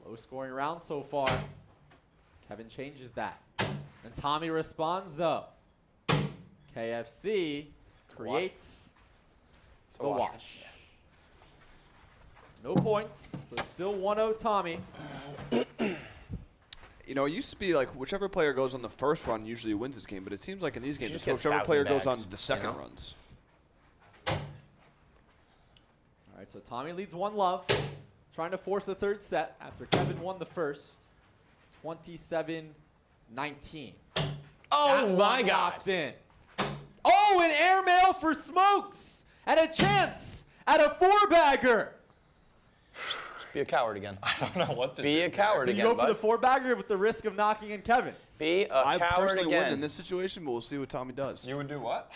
low-scoring round so far. Kevin changes that. And Tommy responds, though. KFC creates the wash. wash. No points, so still 1-0 Tommy. You know, it used to be like whichever player goes on the first run usually wins this game, but it seems like in these games, just it's get whichever player 1,000 goes on bags, the second you know? runs. All right, so Tommy leads 1-love, trying to force the third set after Kevin won the first, 27-19. Oh That my one God. locked in. Oh, an airmail for Smokes and a chance at a 4-bagger. Be a coward again. I don't know what to Be do. a coward Do you again, go for bud. the 4-bagger with the risk of knocking in Kevin's? Be a I coward personally again. win in this situation, but we'll see what Tommy does. You would do what?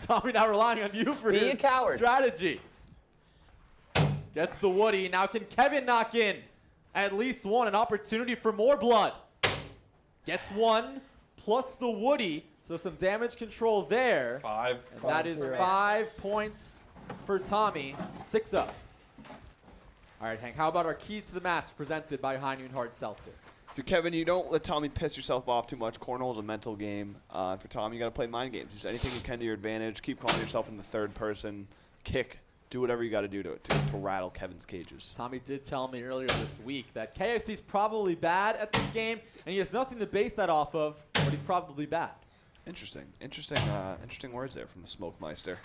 Tommy now relying on you for Be his a coward. strategy. Gets the Woody. Now can Kevin knock in at least one? An opportunity for more blood. Gets one plus the Woody. So some damage control there. 5. And that is 5 points for Tommy. 6-up. All right, Hank, how about our keys to the match presented by High Noon Hard Seltzer? For Kevin, you don't let Tommy piss yourself off too much. Cornhole is a mental game. For Tommy, you got to play mind games. Use anything you can to your advantage. Keep calling yourself in the third person. Kick. Do whatever you got to do to rattle Kevin's cages. Tommy did tell me earlier this week that KFC's probably bad at this game, and he has nothing to base that off of, but he's probably bad. Interesting words there from the Smoke Meister.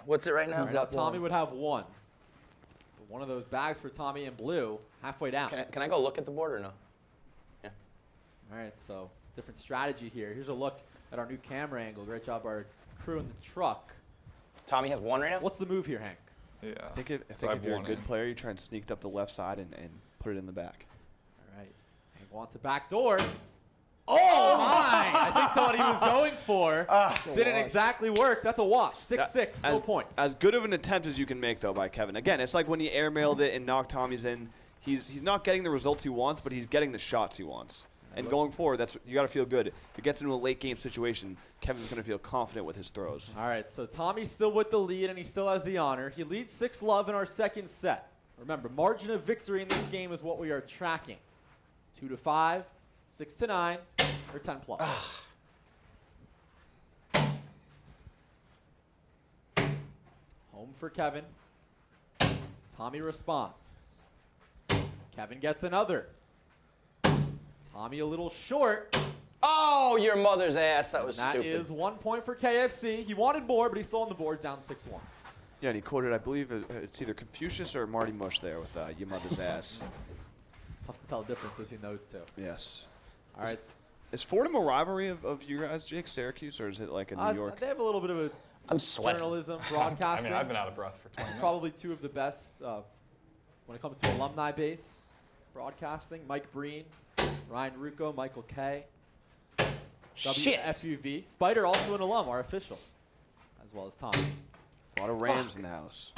What's it right now? Now Tommy would have one. But one of those bags for Tommy in blue, halfway down. Can I go look at the board or no? Yeah. All right, so different strategy here. Here's a look at our new camera angle. Great job, our crew in the truck. Tommy has one right now? What's the move here, Hank? Yeah. I think if I've you're a won good it. player, you try and sneak up the left side and put it in the back. All right, Hank wants a back door. Oh, my! I think that's what he was going for. Didn't exactly work. That's a wash. 6-6, no points. As good of an attempt as you can make, though, by Kevin. Again, it's like when he airmailed it and knocked Tommy's in. He's not getting the results he wants, but he's getting the shots he wants. And going forward, that's you got to feel good. If it gets into a late game situation, Kevin's going to feel confident with his throws. All right, so Tommy's still with the lead, and he still has the honor. He leads 6-love in our second set. Remember, margin of victory in this game is what we are tracking. 2-5, 6-9, or 10+. Home for Kevin. Tommy responds. Kevin gets another. Tommy a little short. Oh, your mother's ass. That was That stupid. is 1 point for KFC. He wanted more, but he's still on the board, down 6-1. Yeah, and he quoted, I believe it's either Confucius or Marty Mush there with your mother's ass. Tough to tell the difference between those two. Yes. All right. Is Fordham a rivalry of you guys, Jake, Syracuse, or is it like in New York? They have a little bit of a I'm sweating. journalism, I broadcasting. mean, I've been out of breath for 20 minutes. Probably two of the best when it comes to alumni base broadcasting. Mike Breen, Ryan Rucco, Michael K. Shit. WFUV. Spider, also an alum, our official, as well as Tommy. A lot of Rams in the house.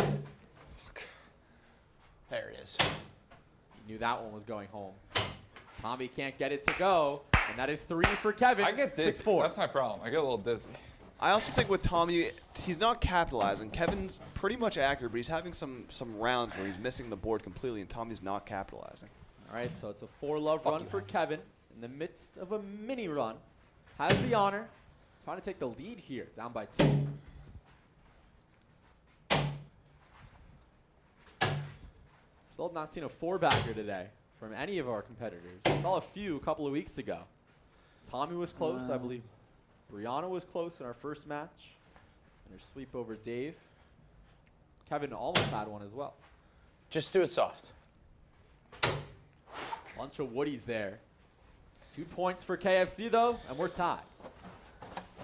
There it is. He knew that one was going home. Tommy can't get it to go, and that is 3 for Kevin. I get dizzy. 6-4. That's my problem. I get a little dizzy. I also think with Tommy, he's not capitalizing. Kevin's pretty much accurate, but he's having some rounds where he's missing the board completely, and Tommy's not capitalizing. All right, so it's a 4-love run for Kevin in the midst of a mini run. Has the honor. Trying to take the lead here, down by 2. Still have not seen a 4-bagger today from any of our competitors. Saw a few a couple of weeks ago. Tommy was close, I believe. Brianna was close in our first match. And her sweep over Dave. Kevin almost had one as well. Just do it soft. Bunch of Woodies there. 2 points for KFC, though, and we're tied.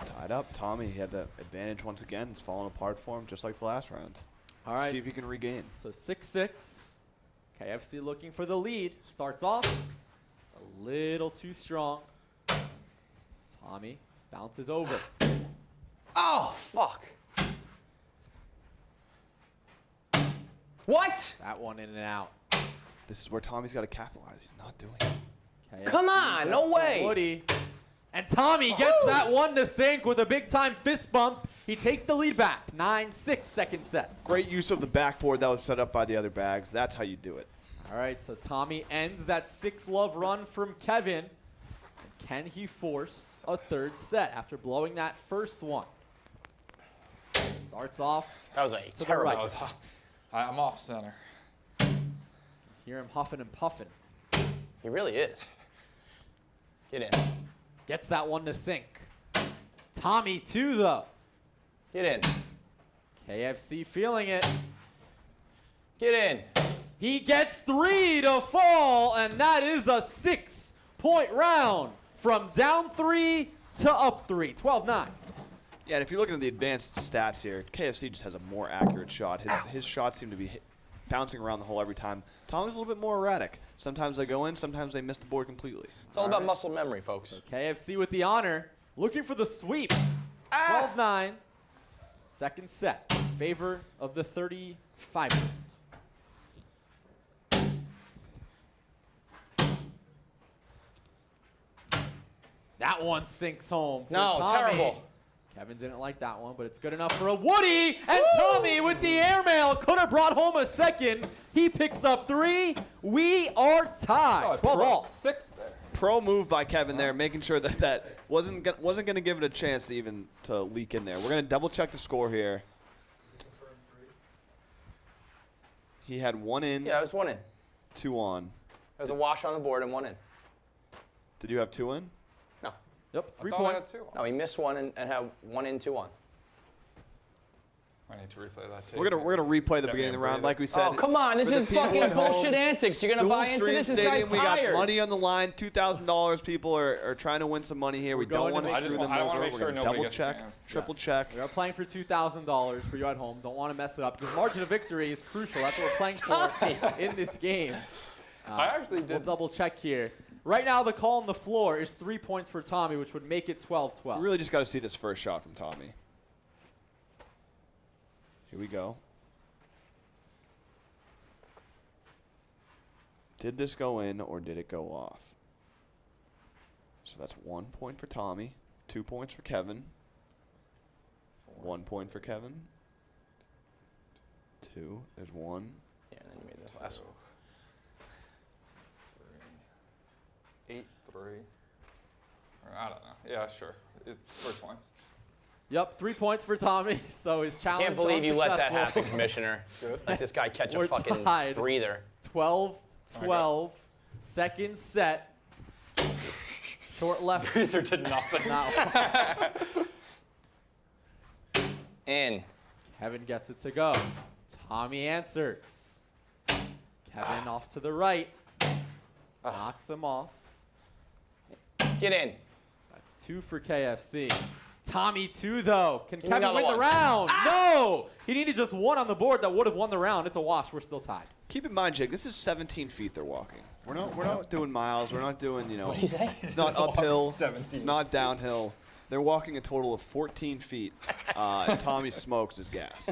Tied up. Tommy, he had the advantage once again. It's falling apart for him, just like the last round. All right. See if he can regain. So 6-6. KFC looking for the lead. Starts off a little too strong. Tommy bounces over. Oh, fuck. What? That one in and out. This is where Tommy's got to capitalize. He's not doing it. KFC Come on, gets no the way. Woody. And Tommy gets that one to sink with a big-time fist bump. He takes the lead back. 9-6 second set. Great use of the backboard that was set up by the other bags. That's how you do it. All right, so Tommy ends that 6-love run from Kevin. And can he force a third set after blowing that first one? Starts off. That was a the terrible. right. That was, I'm off center. Hear him huffing and puffing. He really is. Get in. Gets that one to sink. Tommy 2, though. Get in. KFC feeling it. Get in. He gets 3 to fall, and that is a 6-point round from down 3 to up 3. 12-9. Yeah, and if you're looking at the advanced stats here, KFC just has a more accurate shot. His shots seem to be bouncing around the hole every time. Tommy's a little bit more erratic. Sometimes they go in, sometimes they miss the board completely. It's all about muscle memory, folks. So KFC with the honor, looking for the sweep. 12-9. Second set, in favor of the 35-year-old. That one sinks home for No, Tommy. terrible. Kevin didn't like that one, but it's good enough for a Woody. And Tommy with the airmail could have brought home a second. He picks up 3. We are tied. 12 all. 6 there. Pro move by Kevin there, making sure that wasn't going to give it a chance to even to leak in there. We're going to double check the score here. He had 1 in. Yeah, it was 1 in. 2 on. There was a wash on the board and 1 in. Did you have 2 in? No. Yep, 3 I thought I had points. 2. No, he missed 1 and had 1 in, 2 on. I need to replay that tape. We're gonna replay the Get me beginning of a the round, breather. like we said. Oh, come on. This For the is people fucking at home, bullshit antics. You're going to buy into Stool this? This Stream guy's Stadium, we tired. got money on the line, $2,000. People are trying to win some money here. We going don't want to to make- screw them I don't wanna over. make We're sure gonna nobody double gets check, scammed. triple Yes. check. We are playing for $2,000 for you at home. Don't want to mess it up because margin of victory is crucial. That's what we're playing for in this game. I actually We'll did. double check here. Right now, the call on the floor is 3 points for Tommy, which would make it 12-12. We really just got to see this first shot from Tommy. Here we go. Did this go in or did it go off? So that's 1 point for Tommy, 2 points for Kevin, 1 point for Kevin, 2, there's 1. Yeah, and then you made the last one. 8-3. Or I don't know. Yeah, sure. 3 points. Yep, 3 points for Tommy. So his challenge Can't believe you let that unsuccessful. happen, Commissioner. Good. Let this guy catch We're a fucking tied. breather. 12-12. Second set. Short left. Breather did nothing. Now. In. Kevin gets it to go. Tommy answers. Kevin off to the right. Knocks him off. Get in. That's 2 for KFC. Tommy 2, though. Can me Kevin another win the one. round? No! He needed just 1 on the board that would have won the round. It's a wash. We're still tied. Keep in mind, Jake, this is 17 feet they're walking. We're not doing miles. We're not doing, What did he say? it's not uphill. 17. It's not downhill. They're walking a total of 14 feet. And Tommy smokes his gas.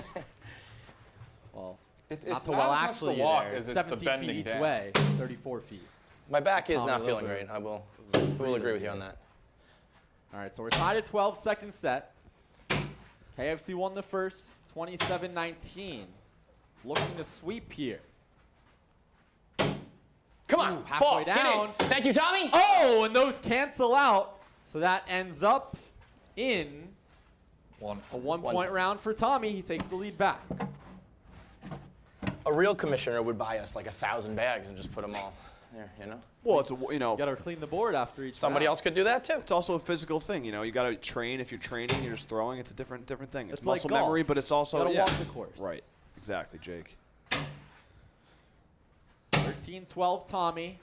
Well, It's not so not well as much actually the walk there. as it's the 17 bending feet each down. way. 34 feet. My back is Tommy, not a little feeling bit. great. I will agree with you on that. All right, so we're tied at 12, second set. KFC won the first, 27-19. Looking to sweep here. Come on, Ooh, halfway fall. down. Get in. Thank you, Tommy. Oh, and those cancel out. So that ends up in One. a one-point round for Tommy. He takes the lead back. A real commissioner would buy us like 1,000 bags and just put them all there, you know? Well, it's You got to clean the board after each Somebody round. else could do that too. It's also a physical thing, you know. You got to train. If you're training, you're just throwing. It's a different thing. It's It's like muscle golf. memory, but it's also You gotta yeah. walk the course. Right. Exactly, Jake. 13-12 Tommy.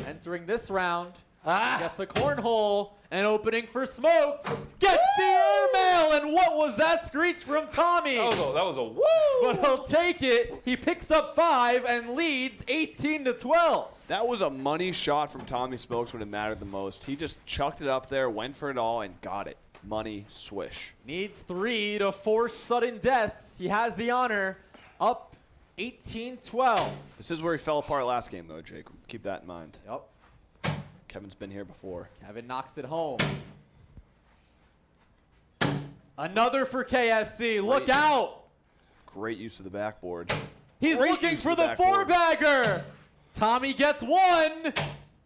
Entering this round. Ah. Gets a cornhole and opening for Smokes. Gets the airmail, and what was that screech from Tommy? That was a woo! But he'll take it. He picks up 5 and leads 18-12. That was a money shot from Tommy Smokes when it mattered the most. He just chucked it up there, went for it all, and got it. Money swish. Needs 3 to force sudden death. He has the honor. Up 18-12. This is where he fell apart last game, though, Jake. Keep that in mind. Yep. Kevin's been here before. Kevin knocks it home. Another for KFC. Look out. Great use of the backboard. He's Great looking use for of the the backboard. 4-bagger. Tommy gets 1.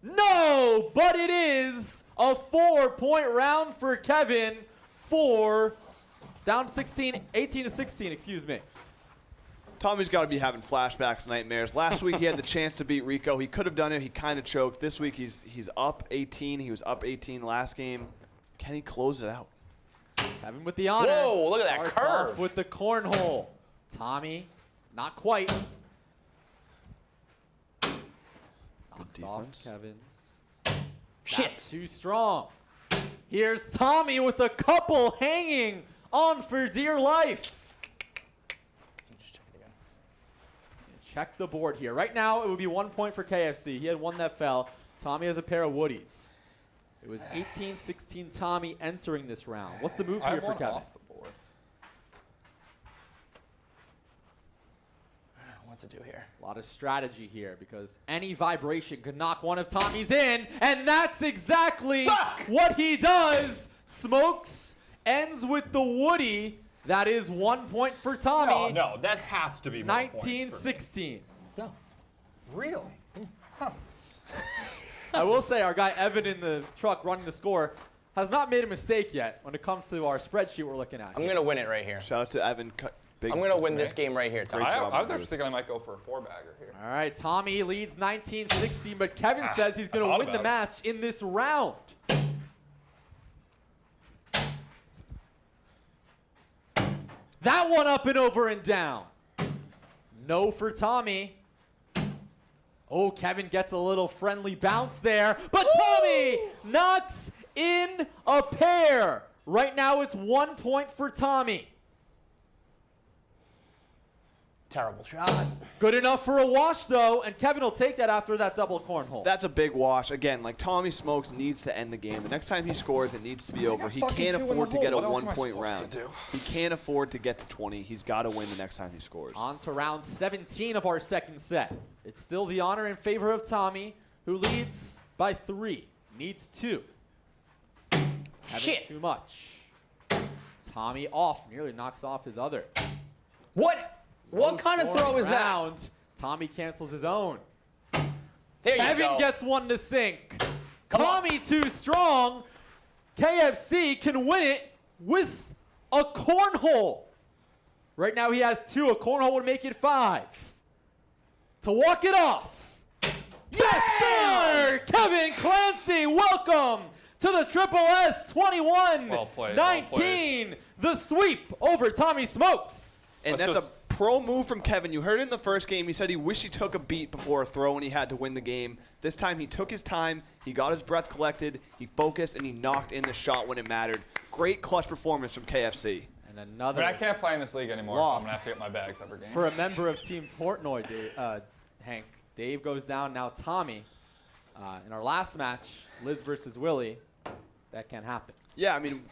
No, but it is a 4-point round for Kevin. 4 down 18-16, excuse me. Tommy's got to be having flashbacks, nightmares. Last week he had the chance to beat Rico. He could have done it. He kind of choked. This week he's up 18. He was up 18 last game. Can he close it out? Kevin with the honor. Whoa, look at that Starts off curve. with the cornhole. Tommy, not quite. Knocks off defense. Kevin's. Shit. That's too strong. Here's Tommy with a couple hanging on for dear life. Just check it again. Check the board here. Right now, it would be 1 point for KFC. He had one that fell. Tommy has a pair of Woodies. It was 18-16 Tommy entering this round. What's the move I here have for one Kevin? off the board. I don't know what to do here. A lot of strategy here because any vibration could knock one of Tommy's in, and that's exactly what he does. Smokes ends with the Woody. That is 1 point for Tommy. No, that has to be more points for me. 19-16. No. Really? I will say our guy Evan in the truck running the score has not made a mistake yet when it comes to our spreadsheet we're looking at. I'm going to win it right here. Shout out to Evan. Big I'm going to win this game right here, Tom. Great job I was on actually this. thinking I might go for a 4-bagger here. All right, Tommy leads 19-16, but Kevin says he's going to thought win the about it. match in this round. That one up and over and down. No for Tommy. Oh, Kevin gets a little friendly bounce there, but Tommy knocks in a pair. Right now it's 1 point for Tommy. Terrible shot. Good enough for a wash, though, and Kevin will take that after that double cornhole. That's a big wash. Again, like Tommy Smokes needs to end the game. The next time he scores, it needs to be over. He fucking can't 2 in the afford to hole. get a What else am I 1-point supposed round. to do? He can't afford to get to 20. He's got to win the next time he scores. On to round 17 of our second set. It's still the honor in favor of Tommy, who leads by 3. Needs 2. Having Shit. too much. Tommy off. Nearly knocks off his other. What? What kind of throw is that? Round. Tommy cancels his own. There you Evan go. gets one to sink. Come on. Tommy too strong. KFC can win it with a cornhole. Right now he has 2. A cornhole would make it 5. To walk it off. Yes, sir! Kevin Clancy, welcome to the Triple S 21-19. Well played, well played. The sweep over Tommy Smokes. And Let's that's just- a pro move from Kevin. You heard it in the first game. He said he wished he took a beat before a throw and he had to win the game. This time he took his time. He got his breath collected. He focused, and he knocked in the shot when it mattered. Great clutch performance from KFC. And I another mean, I can't play in this league anymore. Loss. I'm going to have to get my bags every game. for a member of Team Portnoy, Hank. Dave goes down, now Tommy. In our last match, Liz versus Willie, that can't happen. Yeah, I mean,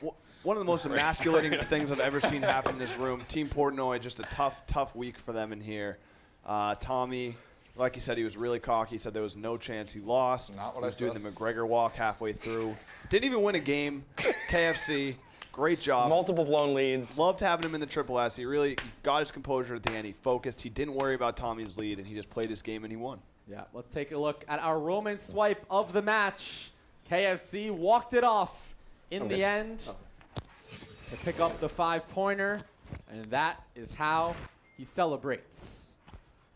one of the most emasculating things I've ever seen happen in this room. Team Portnoy, just a tough week for them in here. Tommy, like he said, he was really cocky. He said there was no chance he lost. Not what he I was doing said. the McGregor walk halfway through. Didn't even win a game. KFC, great job. Multiple blown leads. Loved having him in the Triple S. He really got his composure at the end. He focused. He didn't worry about Tommy's lead, and he just played his game, and he won. Yeah, let's take a look at our Roman swipe of the match. KFC walked it off in the end to pick up the 5-pointer, and that is how he celebrates.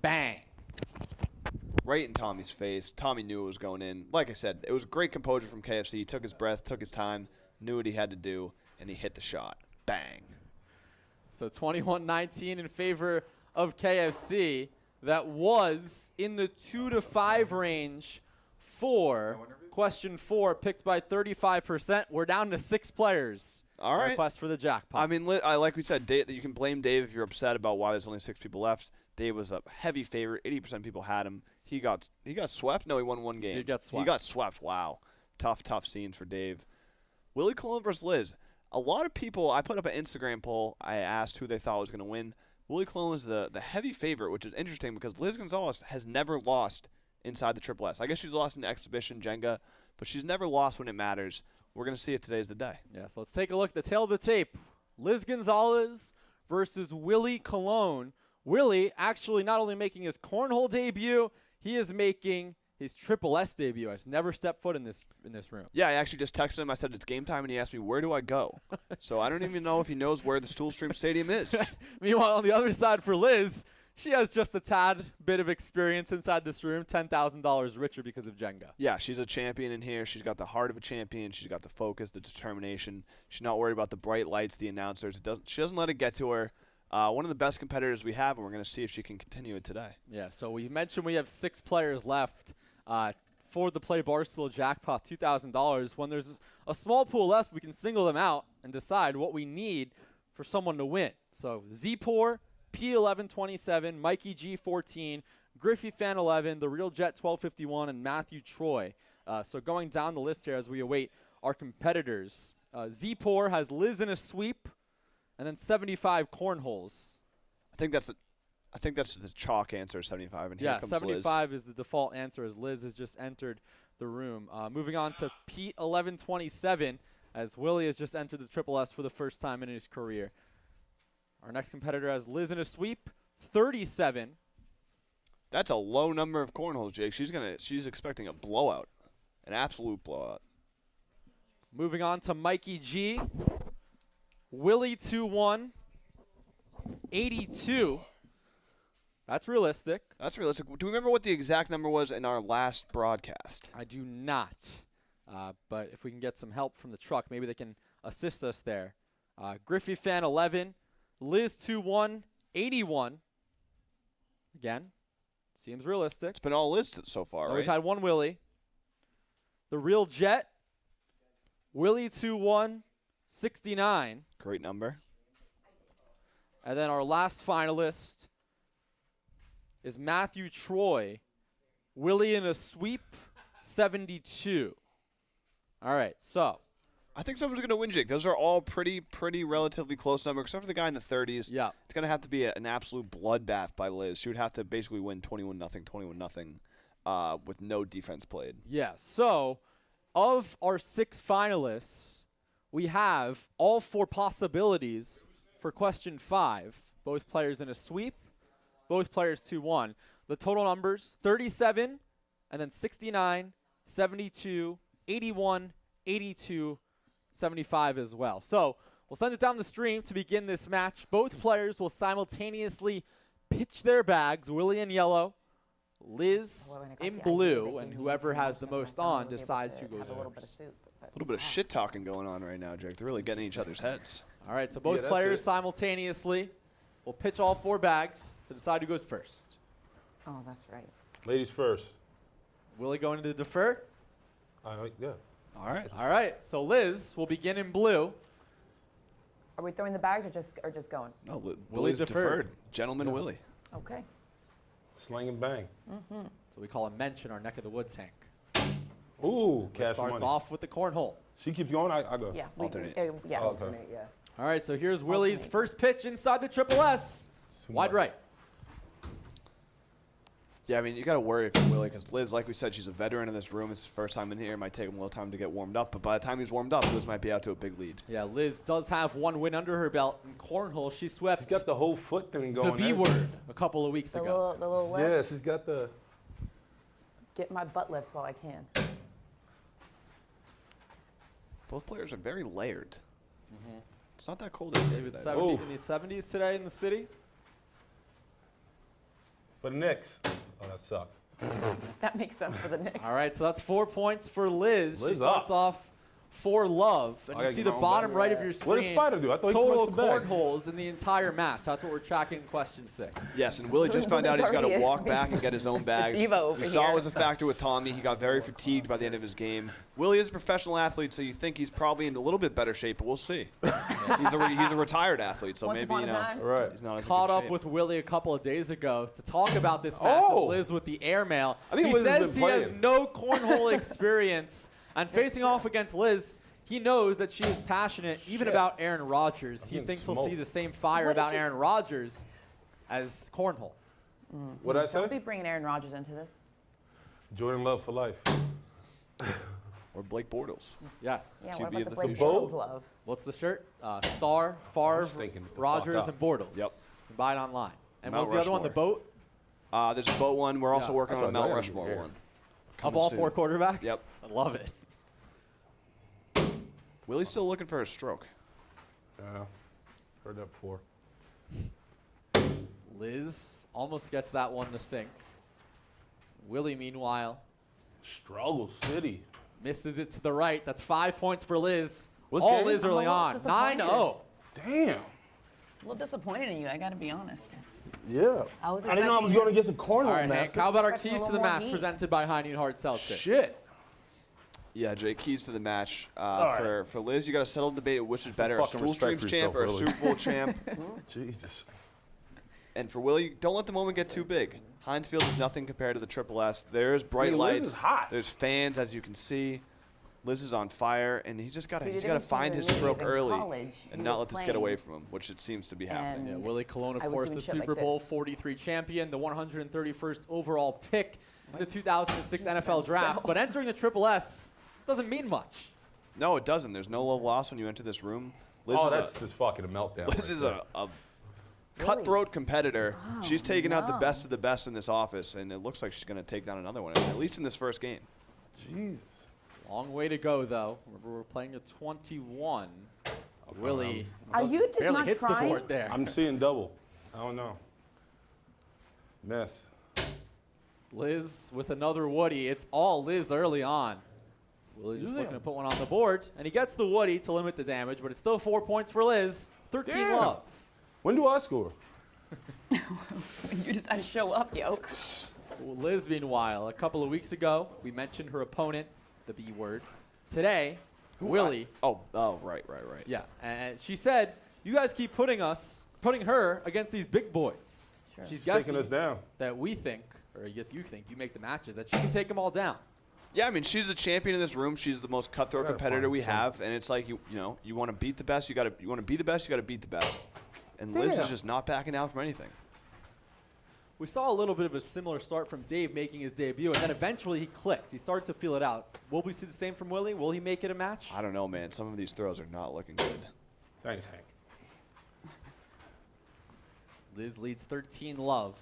Bang. Right in Tommy's face. Tommy knew it was going in. Like I said, it was great composure from KFC. He took his breath, took his time, knew what he had to do, and he hit the shot. Bang. So 21-19 in favor of KFC. That was in the 2 to 5 range for question 4, picked by 35%. We're down to 6 players. All right. Quest for the jackpot. I mean, like we said, Dave, you can blame Dave if you're upset about why there's only 6 people left. Dave was a heavy favorite. 80% of people had him. He got swept? No, he won 1 game. Did get swept. He got swept. Wow. Tough scenes for Dave. Willie Colon versus Liz. A lot of people, I put up an Instagram poll. I asked who they thought was going to win. Willie Colon was the heavy favorite, which is interesting because Liz Gonzalez has never lost inside the Triple S. I guess she's lost in Exhibition, Jenga, but she's never lost when it matters. We're going to see if today's the day. Yes, let's take a look at the tail of the tape. Liz Gonzalez versus Willie Colon. Willie actually not only making his cornhole debut, he is making his Triple S debut. Has never stepped foot in this room. Yeah, I actually just texted him. I said, it's game time, and he asked me, where do I go? So I don't even know if he knows where the Stool Stream Stadium is. Meanwhile, on the other side for Liz, She has just a tad bit of experience inside this room, $10,000 richer because of Jenga. Yeah, she's a champion in here. She's got the heart of a champion. She's got the focus, the determination. She's not worried about the bright lights, the announcers. She doesn't let it get to her. One of the best competitors we have, and we're going to see if she can continue it today. Yeah, so we mentioned we have 6 players left for the Play Barstool Jackpot, $2,000. When there's a small pool left, we can single them out and decide what we need for someone to win. So Zpor, P1127, Mikey G14, Griffey Fan 11, The Real Jet 1251, and Matthew Troy. So going down the list here as we await our competitors. Zpor has Liz in a sweep, and then 75 cornholes. I think that's the chalk answer, 75. And here Yeah, comes 75 Liz. is the default answer as Liz has just entered the room. Moving on to Pete 1127 as Willie has just entered the Triple S for the first time in his career. Our next competitor has Liz in a sweep, 37. That's a low number of cornholes, Jake. She's expecting a blowout, an absolute blowout. Moving on to Mikey G, Willie 21, 82. That's realistic. That's realistic. Do you remember what the exact number was in our last broadcast? I do not. But if we can get some help from the truck, maybe they can assist us there. Griffey Fan 11, Liz 21, 81. Again, seems realistic. It's been all listed so far, Oh, right? we've had one Willie. The Real Jet, Willie 21, 69. Great number. And then our last finalist is Matthew Troy, Willie in a sweep, 72. All right, so. I think someone's going to win, Jake. Those are all pretty relatively close numbers, except for the guy in the 30s. Yeah. It's going to have to be an absolute bloodbath by Liz. She would have to basically win 21-0, 21-0 with no defense played. Yeah, so of our 6 finalists, we have all 4 possibilities for question 5. Both players in a sweep, both players 2-1. The total numbers, 37, and then 69, 72, 81, 82, 75 as well. So we'll send it down the stream to begin this match. Both players will simultaneously pitch their bags, Willie in yellow, Liz in blue, and whoever has the most on decides who goes first. A little bit of shit talking going on right now, Jake. They're really getting in each other's heads. All right, so both players simultaneously will pitch all 4 bags to decide who goes first. Oh, that's right. Ladies first. Willie going to defer? Yeah. All right. All right, so Liz will begin in blue. Are we throwing the bags or just going? No, Willie's deferred. deferred. Gentleman Willie. Okay. Slang and bang. So we call a mensch in our neck of the woods, Hank. Ooh, Liz cash starts money. off with the cornhole. She keeps going, I go. Yeah. Alternate. Yeah, Oh, okay. alternate, yeah. All right, so here's Willie's Alternate. first pitch inside the Triple S. Too Wide much. right. Yeah, I mean, you got to worry for Willie because Liz, like we said, she's a veteran in this room. It's the first time in here. It might take him a little time to get warmed up. But by the time he's warmed up, Liz might be out to a big lead. Yeah, Liz does have 1 win under her belt in cornhole. She swept She's got the whole foot thing the going. B word a couple of weeks The ago. little Yeah, lift. she's got the. Get my butt lifts while I can. Both players are very layered. It's not that cold in here Maybe it's today. 70 in the 70s today in the city. For the Knicks. Oh, that sucked. That makes sense for the Knicks. All right, so that's 4 points for Liz. She Liz starts up. off for love. And I you gotta see get the my own bottom bag. right of your What does screen. Spider do? I thought he Total punched the bag. cornholes in the entire match. That's what we're tracking in question 6. Yes, and Willie just found out he's got to Sorry. walk back and get his own bags. Diva over You saw here. it was a factor with Tommy. He got very fatigued by the end of his game. Willie is a professional athlete, so you think he's probably in a little bit better shape, but we'll see. He's a retired athlete, so Once maybe upon a time. Right. he's not as in Caught good up shape. with Willie a couple of days ago to talk about this match. Oh. Is Liz with the airmail. I think He Liz has says been he has playing. no cornhole experience, and facing off against Liz, he knows that she is passionate even about Aaron Rodgers. He getting thinks he'll see smoked. the same fire What about did you Aaron Rodgers as cornhole. What did I Don't be say? bringing Aaron Rodgers into this. Jordan Love for life. Or Blake Bortles. Yes. Yeah, QB what about of the the Blake future. Bortles love? What's the shirt? Star, Favre, thinking the fuck Rodgers, up. and Bortles. Yep. You can buy it online. And Mount what's the other one? The Rushmore. boat? There's a boat one. We're also Yeah. working on a That's Mount what I gotta Rushmore do. one. Of Coming all soon. 4 quarterbacks? Yep. I love it. Willie's still looking for a stroke. Yeah. Heard that before. Liz almost gets that one to sink. Willie, meanwhile, Struggle City. misses it to the right. That's 5 points for Liz. What's All game? Liz I'm a early little on. disappointed. 9-0. Damn. A little disappointed in you, I gotta be honest. Yeah. I was didn't know I was expecting going to get some cornhole, All right, man. Hank, how about our Expecting a keys to little the more match heat. presented by High Noon Hard Seltzer? Shit. Yeah, Jay, keys to the match. right. For Liz, you got to settle the debate of which is better, a fucking Stool respect Streams for champ or a yourself, Super Bowl champ. Jesus. And for Willie, don't let the moment get too big. Heinz Field is nothing compared to the Triple S. There's bright Liz lights. is hot. There's fans, as you can see. Liz is on fire, and he's got See, to the he's got to difference find between his me stroke in early college, and he not was let this get away playing, from him, which it seems to be happening. Yeah, and Willie Colon, of I was course, doing the shit like Super Bowl this. 43 champion, the 131st overall pick in the 2006 NFL Defense draft. fell. But entering the Triple S doesn't mean much. No, it doesn't. There's no love lost when you enter this room. Liz Oh, is that's just fucking a meltdown. Liz right is there. a cutthroat competitor. She's taking out the no. best of the best in this office, and it looks like she's going to take down another one, at least in this first game. Jesus. Long way to go, though. Remember, we're playing a 21. Willie Are you just barely not hits the trying? board there. I'm seeing double. I don't know. Mess. Liz with another Woody. It's all Liz early on. Willie just looking to put one on the board, and he gets the Woody to limit the damage, but it's still 4 points for Liz. 13 Damn. love. When do I score? You just gotta show up, yo. Liz, meanwhile, a couple of weeks ago, we mentioned her opponent, the B word. Today, Willie. Oh, right. Yeah, and she said, "You guys keep putting her against these big boys." Sure. She's Taking guessing us down. that we think, or I guess you think, you make the matches that she can take them all down. Yeah, I mean, she's the champion in this room. She's the most cutthroat gotta competitor find we some- have, and it's like you want to beat the best. You want to be the best. You got to beat the best. And Liz Yeah. is just not backing down from anything. We saw a little bit of a similar start from Dave making his debut, and then eventually he clicked. He started to feel it out. Will we see the same from Willie? Will he make it a match? I don't know, man. Some of these throws are not looking good. Thanks, Hank. Liz leads 13 love.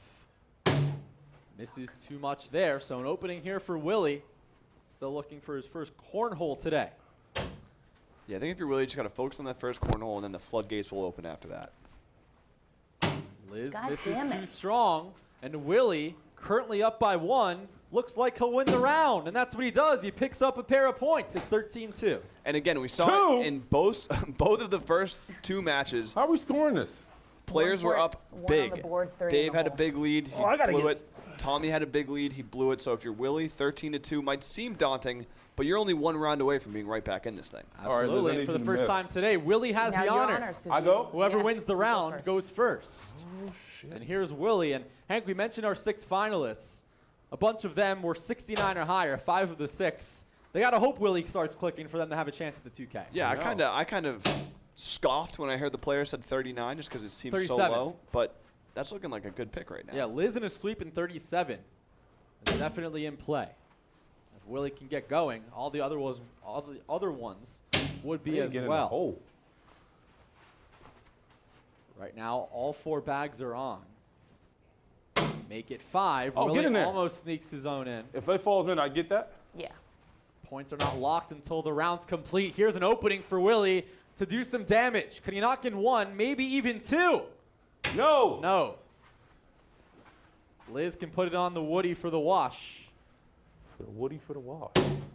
Misses too much there, so an opening here for Willie. Still looking for his first cornhole today. Yeah, I think if you're really just got to focus on that first cornhole, and then the floodgates will open after that. Liz God misses damn too it. strong, and Willie, currently up by 1, looks like he'll win the round, and that's what he does. He picks up a pair of points. It's 13-2. And again, we saw Two? it in both of the first two matches. How are we scoring this? Players were up One on big. the board, 30 in Dave the had a hole. big lead. He Oh, I gotta blew get- it. Tommy had a big lead. He blew it. So if you're Willie, 13-2 might seem daunting, but you're only one round away from being right back in this thing. All right, Liz, I Absolutely. need and for you the to first miss. time today, Willie has Now the you're honor. honors 'cause I you- go? Whoever yeah, wins the you go round first. goes first. Oh, shit. And here's Willie. And Hank, we mentioned our 6 finalists. A bunch of them were 69 or higher, 5 of the 6. They got to hope Willie starts clicking for them to have a chance at the 2K. Yeah, know. I kind of scoffed when I heard the player said 39 just because it seems so 37. low, but that's looking like a good pick right now. Yeah, Liz in a sweep in 37. It's definitely in play. If Willie can get going, all the other ones would be I as get in the well. hole. Right now, all 4 bags are on. Make it 5. Oh, get Willie in there. almost sneaks his own in. If it falls in, I get that? Yeah. Points are not locked until the round's complete. Here's an opening for Willie to do some damage. Can he knock in 1, maybe even 2? No. No. Liz can put it on the Woody for the wash. Woody for the wall.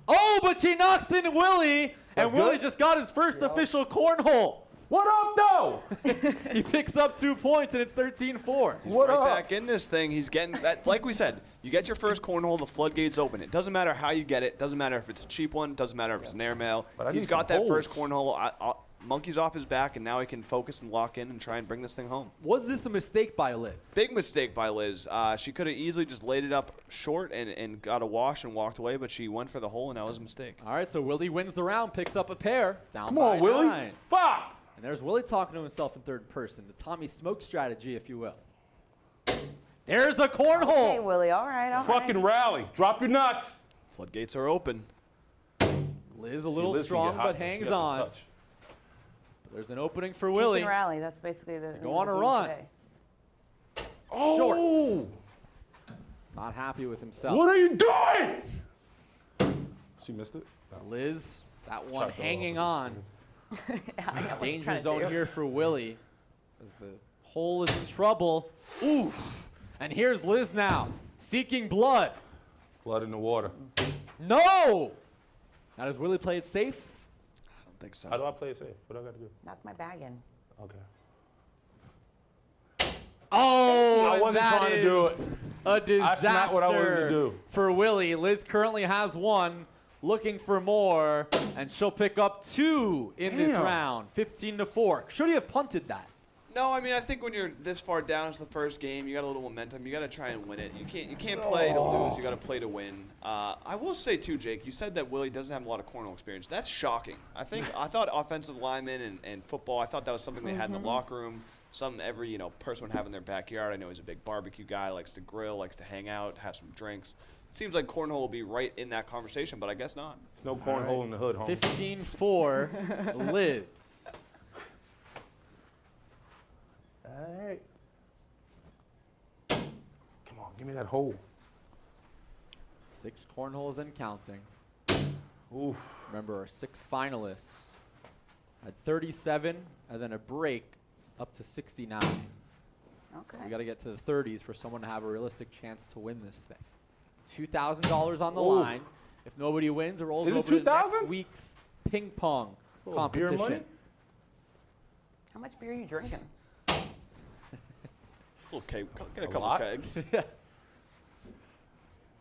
Oh, but she knocks in Willie, and That's Willie good? just got his first official cornhole. What up, though? He picks up 2 points, and it's 13-4. He's What right up? back in this thing. He's getting that. Like we said, you get your first cornhole, the floodgates open. It doesn't matter how you get it. Doesn't matter if it's a cheap one. Doesn't matter if it's an airmail. But I He's need got some that first holes. cornhole. Monkey's off his back, and now he can focus and lock in and try and bring this thing home. Was this a mistake by Liz? Big mistake by Liz. She could have easily just laid it up short and got a wash and walked away, but she went for the hole, and that was a mistake. All right, so Willie wins the round, picks up a pair. Down Come by on, Willie. 9. Fuck. And there's Willie talking to himself in third person, the Tommy Smoke strategy, if you will. There's a cornhole. Okay, Willie. All right. All Fucking right. rally. Drop your nuts. Floodgates are open. Liz a See, little Liz can strong, get hot but when she hangs gets the on. touch. There's an opening for Kick Willie. and rally. That's basically the. Go on a run. Oh. Shorts. Not happy with himself. What are you doing? She missed it. No. Liz, that one Tried to go hanging off. on. I know what you're Danger trying to zone do. here for Willie as the hole is in trouble. Ooh. And here's Liz now, seeking blood. Blood in the water. No! Now, does Willie play it safe? I don't think so. How do I play it safe? What do I got to do? Knock my bag in. Okay. Oh, I wasn't that trying to do is a disaster That's not what I wanted to do. for Willie. Liz currently has one, looking for more, and she'll pick up 2 in this Damn. round, 15-4. Should he have punted that? No, I mean I think when you're this far down as the first game, you got a little momentum. You got to try and win it. You can't play to lose. You got to play to win. I will say too, Jake. You said that Willie doesn't have a lot of cornhole experience. That's shocking. I thought offensive linemen and football. I thought that was something they had in the locker room. Something every person would have in their backyard. I know he's a big barbecue guy. Likes to grill. Likes to hang out. Have some drinks. It seems like cornhole will be right in that conversation, but I guess not. There's no cornhole in the hood, homie. 15-4, Liz. All right. Come on, give me that hole. 6 cornholes and counting. Oof. Remember, our 6 finalists had 37 and then a break up to 69. Okay. So we got to get to the 30s for someone to have a realistic chance to win this thing. $2,000 on the line. If nobody wins, it rolls Is it over to next 2,000? week's ping pong Little beer money? competition. How much beer are you drinking? Okay, get a couple lot? kegs.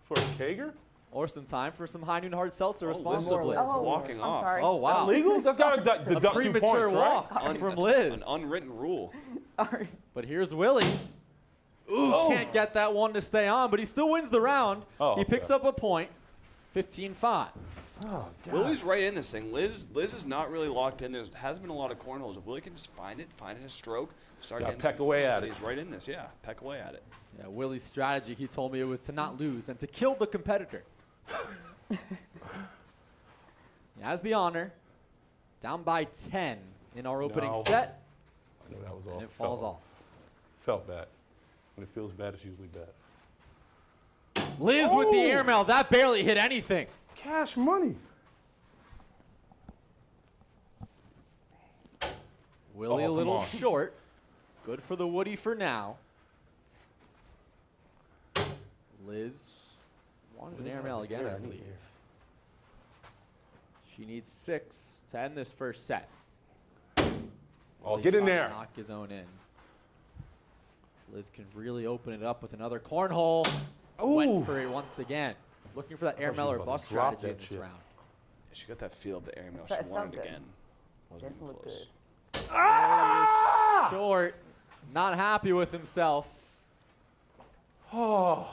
For a kager? Or some time for some high noon hard seltzer Liz is responsibly. walking I'm off. sorry. Oh, wow. Legal? That's got to A deduct 2 premature points, walk right? from That's Liz. An unwritten rule. Sorry. But here's Willie. Ooh, Oh. can't get that one to stay on, but he still wins the round. Oh, He picks okay. up a point, 15-5. Oh, God. Willie's right in this thing. Liz is not really locked in. There hasn't been a lot of cornholes. If Willie can just find his stroke, start Gotta getting peck some away points, at then it. He's right in this. Yeah, peck away at it. Yeah, Willie's strategy, he told me it was to not lose and to kill the competitor. He has the honor. Down by 10 in our opening No. set, I knew that was off. and it falls Felt off. Felt bad. When it feels bad, it's usually bad. Liz with the Oh. airmail. That barely hit anything. Cash money. Willie Oh, a come little on. short. Good for the Woody for now. Liz wanted an airmail again, I believe. She needs 6 to end this first set. Oh, Willie get in trying to there. knock his own in. Liz can really open it up with another cornhole. Ooh. Went for it once again. Looking for that she airmail was or about to bust drop strategy in that this shit. round. Yeah, she got that feel of the airmail. It She felt wanted good. again. Wasn't Didn't even look close. good. Ah! Short. Not happy with himself. Oh.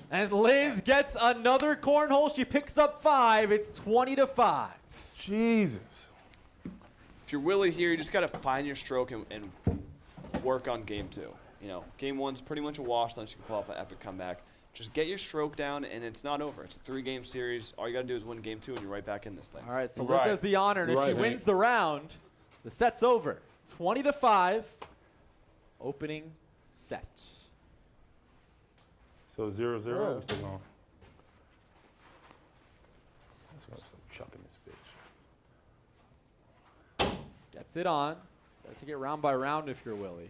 And Liz gets another cornhole. She picks up 5. It's 20-5. Jesus. If you're Willie here, you just got to find your stroke and work on game 2. Game 1's pretty much a wash unless you can pull off an epic comeback. Just get your stroke down, and it's not over. It's a 3-game series. All you got to do is win game 2, and you're right back in this thing. All right, so Liz Right. has the honor, and if she Right, wins Hank. the round, the set's over. 20-5. Opening set. So 0-0. Oh. We're still going. Let's go some chuck in this bitch. Gets it on. Got to take it round by round if you're Willie.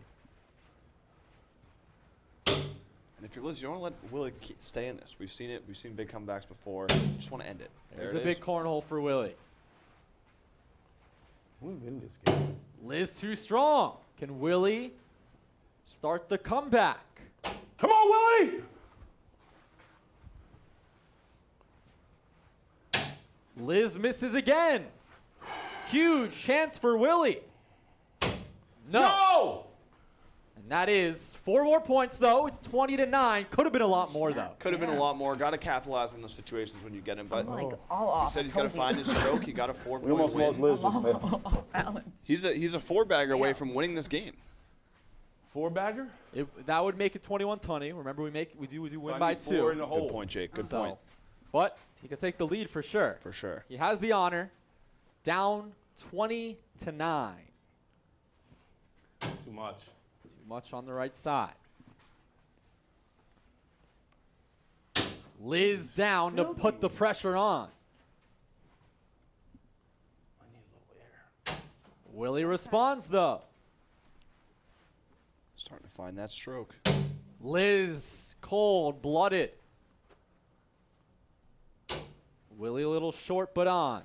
And if you're Liz, you don't want to let Willie stay in this. We've seen it. We've seen big comebacks before. Just want to end it. There's There a it is. big cornhole for Willie. We win this game. Liz too strong. Can Willie start the comeback? Come on, Willie! Liz misses again. Huge chance for Willie. No. And that is 4 more points, though. It's 20-9. Could have been a lot more, though. Could have been a lot more. Got to capitalize on those situations when you get him. But I'm like all off. he said he's got to find his stroke. He got a 4-point We almost lost win. Liz just there. off balance. He's a 4-bagger away from winning this game. 4-bagger? That would make it 21-20. Remember, we do So win I by need 4 in 2. the hole. Good point, Jake. Good So, point. But he could take the lead for sure. For sure. He has the honor. Down 20-9. Too much. Too much on the right side. Liz down to put the pressure on. I need a little air. Willie responds, though. Starting to find that stroke. Liz, cold-blooded. Willie a little short, but on.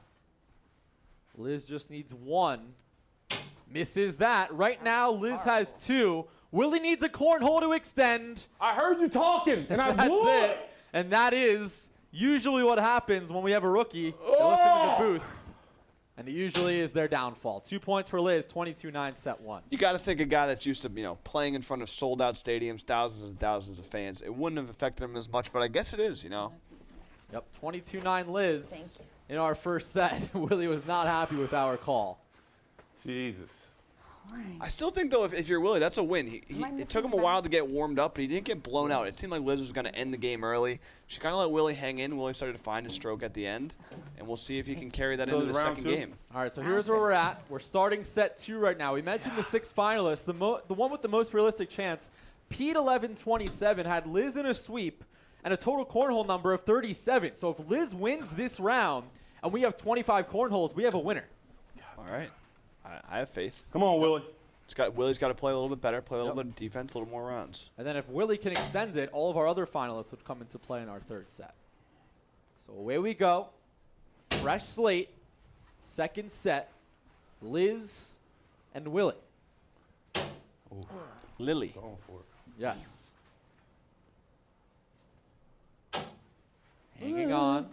Liz just needs one. Misses that. Right now, Liz has 2. Willie needs a cornhole to extend. I heard you talking, and I That's blew it. And that is usually what happens when we have a rookie. They're listening to the booth. And it usually is their downfall. 2 points for Liz, 22-9, set 1. You got to think a guy that's used to, playing in front of sold-out stadiums, thousands and thousands of fans. It wouldn't have affected him as much, but I guess it is, Yep, 22-9 Liz. Thank you. In our first set, Willie was not happy with our call. Jesus. I still think, though, if you're Willie, that's a win. It took him a while to get warmed up, but he didn't get blown out. It seemed like Liz was going to end the game early. She kind of let Willie hang in. Willie started to find his stroke at the end, and we'll see if he can carry that into the second game. All right, so here's where we're at. We're starting set 2 right now. We mentioned the 6 finalists. The one with the most realistic chance, Pete 1127, had Liz in a sweep and a total cornhole number of 37. So if Liz wins this round and we have 25 cornholes, we have a winner. All right. I have faith. Come on, Willie. Willie's got to play a little bit better, play a little bit of defense, a little more rounds. And then if Willie can extend it, all of our other finalists would come into play in our third set. So away we go. Fresh slate. Second set. Liz and Willie. Lily. Going for it. Yes. Hanging on.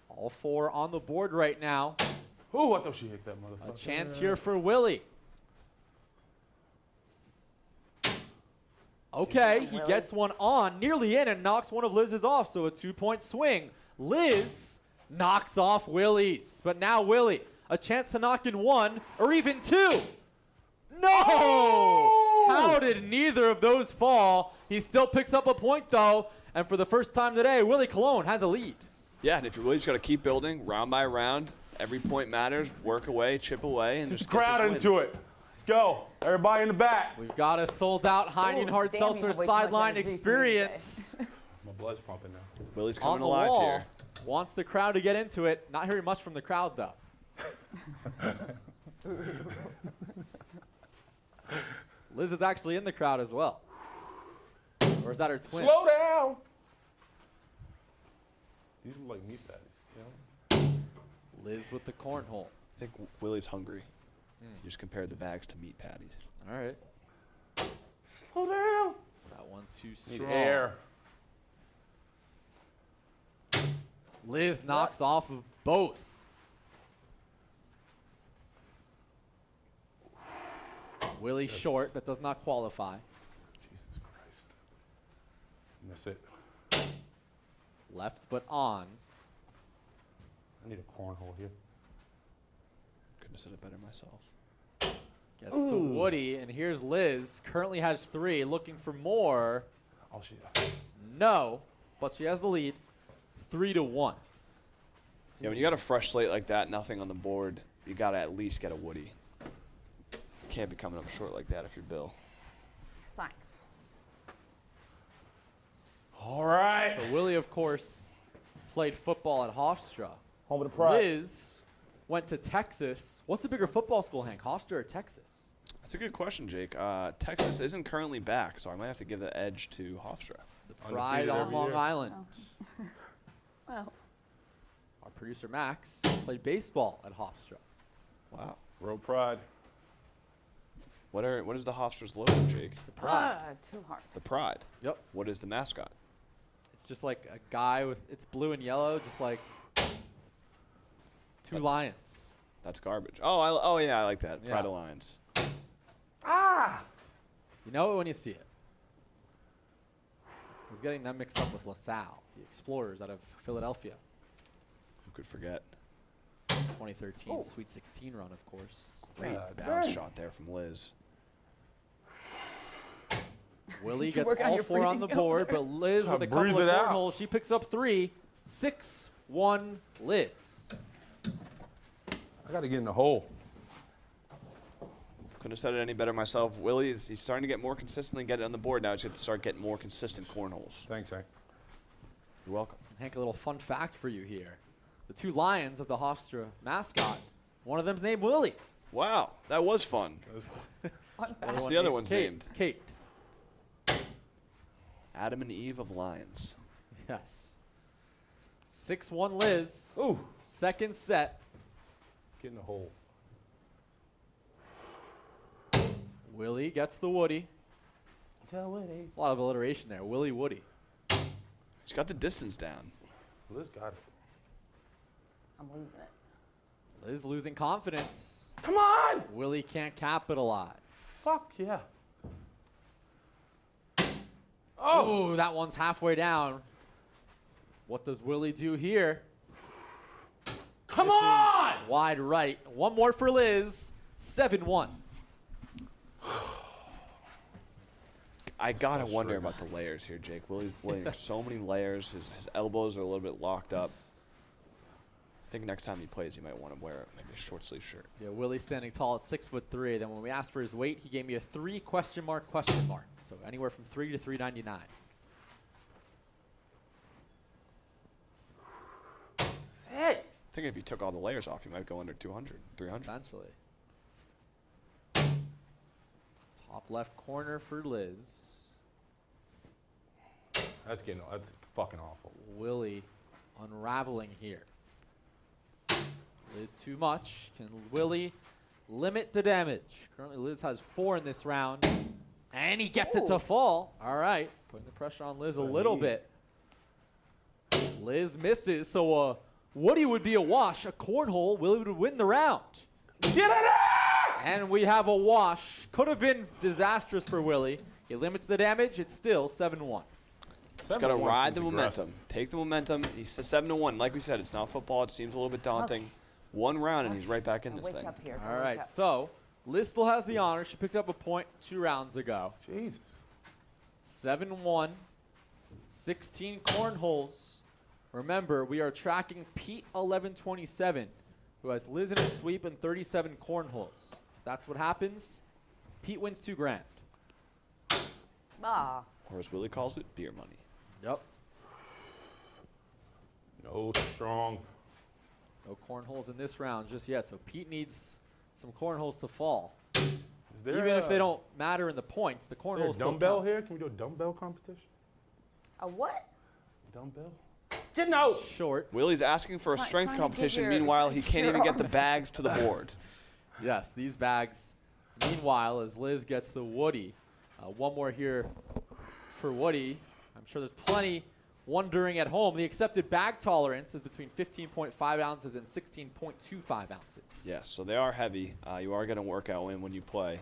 All 4 on the board right now. Ooh, I thought she hit that motherfucker. A chance here for Willie. Okay, he gets one on, nearly in, and knocks one of Liz's off, so a 2-point swing. Liz knocks off Willie's, but now Willie, a chance to knock in 1 or even 2. No! Oh! How did neither of those fall? He still picks up a point, though, and for the first time today, Willie Colon has a lead. Yeah, and if you're Willie, you just got to keep building, round by round. Every point matters. Work away, chip away, and just crowd into it. Let's go. Everybody in the back. We've got a sold-out Heine Hard Seltzer sideline experience. My blood's pumping now. Willie's On coming the alive wall. here. Wants the crowd to get into it. Not hearing much from the crowd, though. Liz is actually in the crowd as well. Or is that her twin? Slow down. These look like meat patties. Liz with the cornhole. I think Willie's hungry. He just compared the bags to meat patties. All right. Slow down. That one too Need strong. air. Liz knocks off of both. Willie short. That does not qualify. Jesus Christ. Miss it. Left but on. I need a cornhole here. Couldn't have said it better myself. Gets the Woody, and here's Liz. Currently has 3, looking for more. Oh, she. No, but she has the lead, 3-1. Yeah, when you got a fresh slate like that, nothing on the board, you got to at least get a Woody. You can't be coming up short like that if you're Bill. Thanks. All right. So Willie, of course, played football at Hofstra. Home of the pride. Liz went to Texas. What's a bigger football school, Hank, Hofstra or Texas? That's a good question, Jake. Texas isn't currently back, so I might have to give the edge to Hofstra. The pride on every Long year. Island. Well, Our producer, Max, played baseball at Hofstra. Wow. Road pride. What is the Hofstra's logo, Jake? The pride. too hard. The Pride. Yep. What is the mascot? It's just like a guy with, it's blue and yellow, just like 2 lions. That's garbage. Oh, yeah, I like that. Yeah. Pride of Lions. You know it when you see it. I was getting them mixed up with LaSalle, the Explorers out of Philadelphia. Who could forget? 2013 Sweet 16 run, of course. Great bounce shot there from Liz. Willie To gets work on all your 4 on the breathing board, but Liz Try with a to couple breathe of it out. cornholes, she picks up 3. 6-1 Liz. I got to get in the hole. Couldn't have said it any better myself. Willie, he's starting to get more consistently get it on the board now. He's going to start getting more consistent cornholes. Thanks, Hank. You're welcome. Hank, a little fun fact for you here. The 2 lions of the Hofstra mascot, one of them's named Willie. Wow, that was fun. Fun fact. What's the other one's Kate. named? Kate. Adam and Eve of Lions. Yes. 6-1 Liz. Ooh. Second set. Get in the hole. Willie gets the Woody. Tell Woody. It's a lot of alliteration there. Willie Woody. She's got the distance down. Liz got it. I'm losing it. Liz losing confidence. Come on! Willie can't capitalize. Fuck yeah. Oh, that one's halfway down. What does Willie do here? Come This is on! wide right. One more for Liz. 7-1. I gotta wonder about the layers here, Jake. Willie's wearing so many layers. His elbows are a little bit locked up. I think next time he plays, he might want to wear maybe a short sleeve shirt. Yeah, Willie's standing tall at 6'3". Then when we asked for his weight, he gave me a 3 question mark. So anywhere from 3 to 399. I think if you took all the layers off, you might go under 200, 300. Essentially. Top left corner for Liz. That's fucking awful. Willie unraveling here. Liz too much. Can Willie limit the damage? Currently Liz has 4 in this round. And he gets it to fall. All right. Putting the pressure on Liz a little bit. Liz misses, so Woody would be a wash. A cornhole, Willie would win the round. Get it out! And we have a wash. Could have been disastrous for Willie. He limits the damage. It's still 7-1. Just got to ride the momentum. Take the momentum. He's 7-1. Like we said, it's not football. It seems a little bit daunting. One round, and he's right back in this Wake thing. up here. All Wake right, up. so Liz still has the honor. She picked up a point 2 rounds ago. Jesus. 7-1, 16 cornholes. Remember, we are tracking Pete 1127, who has Liz in a sweep and 37 cornholes. If that's what happens, Pete wins $2 grand. Ah. Or as Willie calls it, beer money. Yep. No strong. No cornholes in this round just yet, so Pete needs some cornholes to fall. Is there Even if they don't matter in the points, the is there a cornholes still dumbbell count. here? Can we do a dumbbell competition? A what? Dumbbell? Get out! Short. Willie's asking for a Trying strength to get competition. your- Meanwhile, he can't your even get the arms. bags to the board. Yes, these bags. Meanwhile, as Liz gets the Woody. One more here for Woody. I'm sure there's plenty wondering at home. The accepted bag tolerance is between 15.5 ounces and 16.25 ounces. Yes, so they are heavy. You are getting a workout in when you play.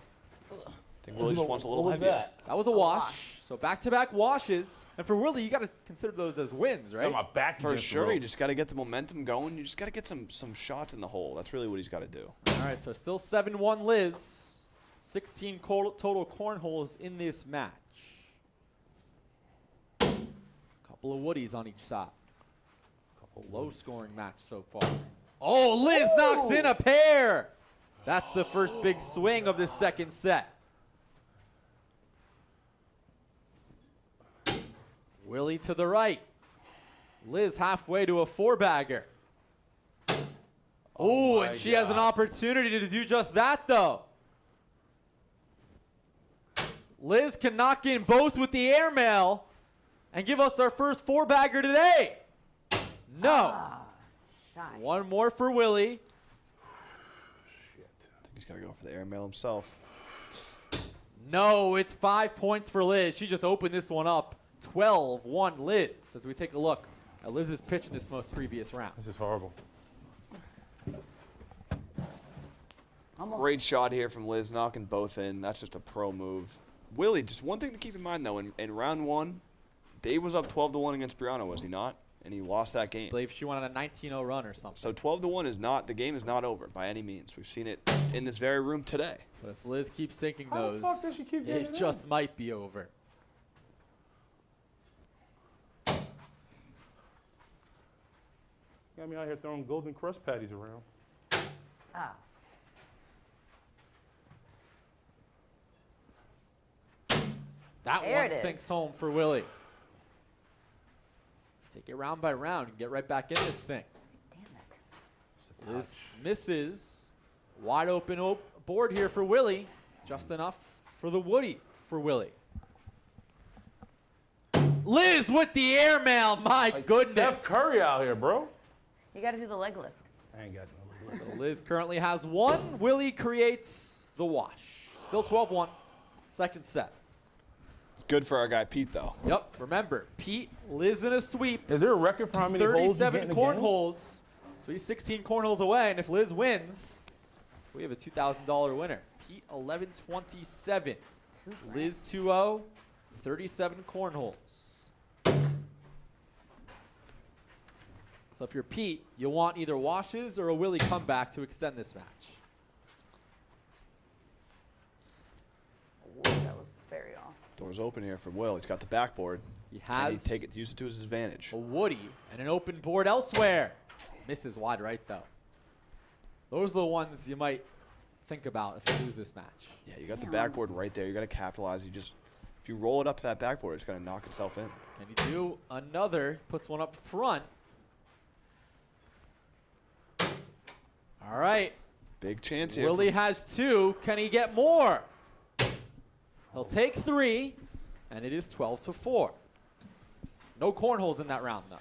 I think Willie just wants a little heavier. That was a wash. So back-to-back washes. And for Willie, you got to consider those as wins, right? My back For against the sure, you rope. just got to get the momentum going. You just got to get some shots in the hole. That's really what he's got to do. All right, so still 7-1 Liz. 16 total cornholes in this match. Couple of Woodies on each side. Low-scoring match so far. Oh, Liz knocks in a pair. That's the first big swing of the second set. Willie to the right. Liz halfway to a 4-bagger. Oh, and she has an opportunity to do just that, though. Liz can knock in both with the airmail and give us our first 4-bagger today. No. Shy. One more for Willie. I think he's got to go for the airmail himself. No, it's 5 points for Liz. She just opened this one up. 12-1 Liz as we take a look at Liz's pitch in this most previous round. This is horrible. Great shot here from Liz, knocking both in. That's just a pro move. Willie, just one thing to keep in mind, though. In round 1, Dave was up 12-1 against Brianna, was he not? And he lost that game. I believe she went on a 19-0 run or something. So 12-1 is not, the game is not over by any means. We've seen it in this very room today. But if Liz keeps sinking How the those, fuck does she keep getting it it just might be over. Got me out here throwing golden crust patties around. Ah. That There one it is. sinks home for Willie. Take it round by round and get right back in this thing. Damn it. Liz misses. Wide open board here for Willie. Just enough for the Woody for Willie. Liz with the airmail. My goodness. Steph Curry out here, bro. You got to do the leg lift. I ain't got no. So Liz currently has 1. Willie creates the wash. Still 12-1. Second set. It's good for our guy Pete, though. Yep. Remember, Pete, Liz in a sweep. Is there a record for how many holes you get 37 in the game? cornholes. So he's 16 cornholes away, and if Liz wins, we have a $2,000 winner. Pete 11-27. Liz 2-0. 37 cornholes. So if you're Pete, you want either washes or a Willie comeback to extend this match. Ooh, that was very off. Doors open here for Will. He's got the backboard. He Can has he use it to his advantage? a Woody and an open board elsewhere. Misses wide right, though. Those are the ones you might think about if you lose this match. Yeah, you got the backboard right there. You got to capitalize. If you roll it up to that backboard, it's going to knock itself in. Can he do another? Puts one up front. All right. Big chance here. Willie has 2. Can he get more? He'll take 3, and it is 12-4. No cornholes in that round, though.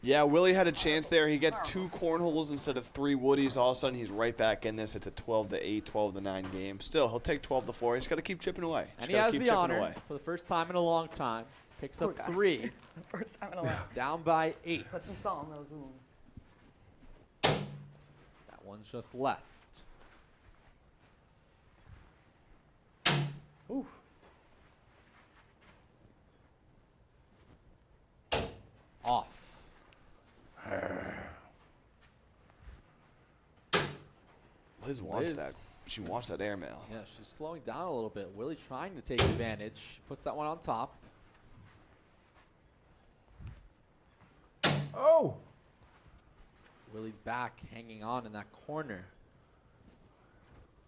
Yeah, Willie had a chance there. He gets 2 cornholes instead of 3 Woodies. All of a sudden, he's right back in this. It's a 12-8, 12-9 game. Still, he'll take 12-4. He's got to keep chipping away. And he has the honor for the first time in a long time. Picks up 3. First time in a while. Down by 8. Put some salt on those wounds. That one's just left. Ooh. Off. Liz wants that. Liz. She wants that airmail. Yeah, she's slowing down a little bit. Willie trying to take advantage. Puts that one on top. Oh. Willie's back, hanging on in that corner.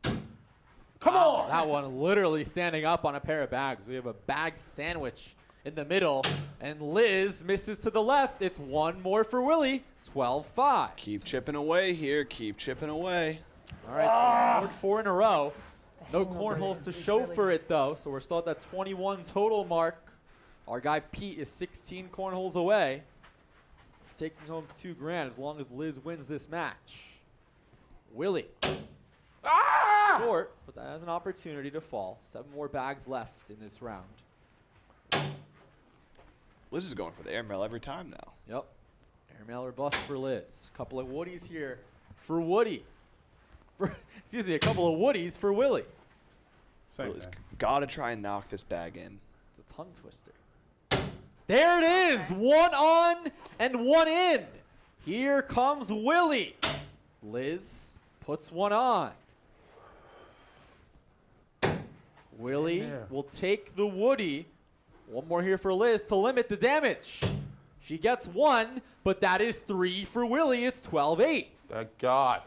Come on. That one literally standing up on a pair of bags. We have a bag sandwich in the middle, and Liz misses to the left. It's 1 more for Willie. 12-5. Keep chipping away here. Keep chipping away. All right, so 4 in a row. No cornholes to show for it, though, so we're still at that 21 total mark. Our guy Pete is 16 cornholes away, taking home $2,000 as long as Liz wins this match. Willie. Short, but that has an opportunity to fall. 7 more bags left in this round. Liz is going for the airmail every time now. Yep. Airmail or bust for Liz. Couple of Woodies here for Woody. Excuse me, a couple of Woodies for Willie. Willie's got to try and knock this bag in. It's a tongue twister. There it is. 1 on and 1 in. Here comes Willie. Liz puts 1 on. Willie will take the Woody. 1 more here for Liz to limit the damage. She gets 1, but that is 3 for Willie. It's 12-8. Thank God.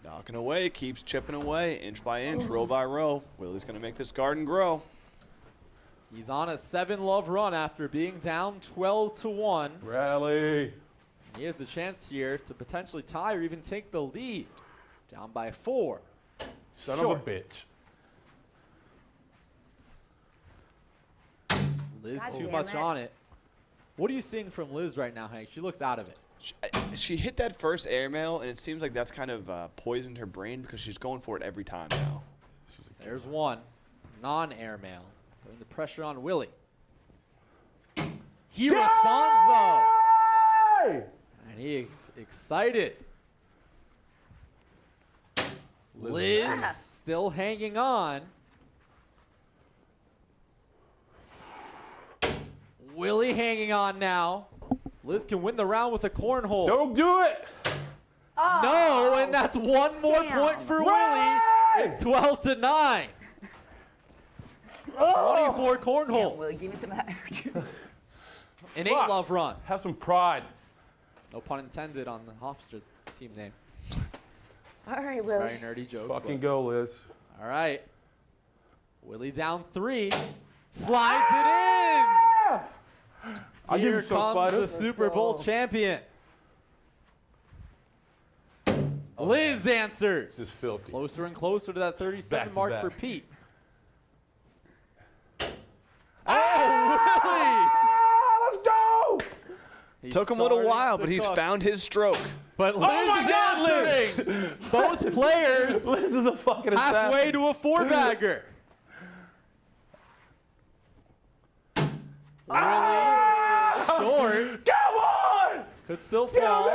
Knocking away, keeps chipping away, inch by inch, row by row. Willie's going to make this garden grow. He's on a 7-love run after being down 12-1. Rally. He has the chance here to potentially tie or even take the lead. Down by 4. Son of a bitch. Liz God too damn much it. on it. What are you seeing from Liz right now, Hank? She looks out of it. She hit that first airmail, and it seems like that's kind of poisoned her brain because she's going for it every time now. There's 1. Non-airmail. Putting the pressure on Willie. He responds, though. And he's excited. Liz still hanging on. Willie hanging on now. Liz can win the round with a cornhole. Don't do it. No, and that's 1 more point for Willie. It's 12-9. 24 cornholes. Willie, give me some of that energy. An 8-love run. Have some pride. No pun intended on the Hofstra team name. All right, Willie. Very nerdy joke. Fucking go, Liz. All right. Willie down 3. Slides it in. I'll give Here you some comes spider. the Super Bowl champion. Liz answers. This is filthy. Closer and closer to that 37 Back to mark back. for Pete. Took him a little while, but he's found his stroke. But Liz is answering. Both players Liz is a fucking halfway to a 4-bagger. Short. Come on! Could still fall.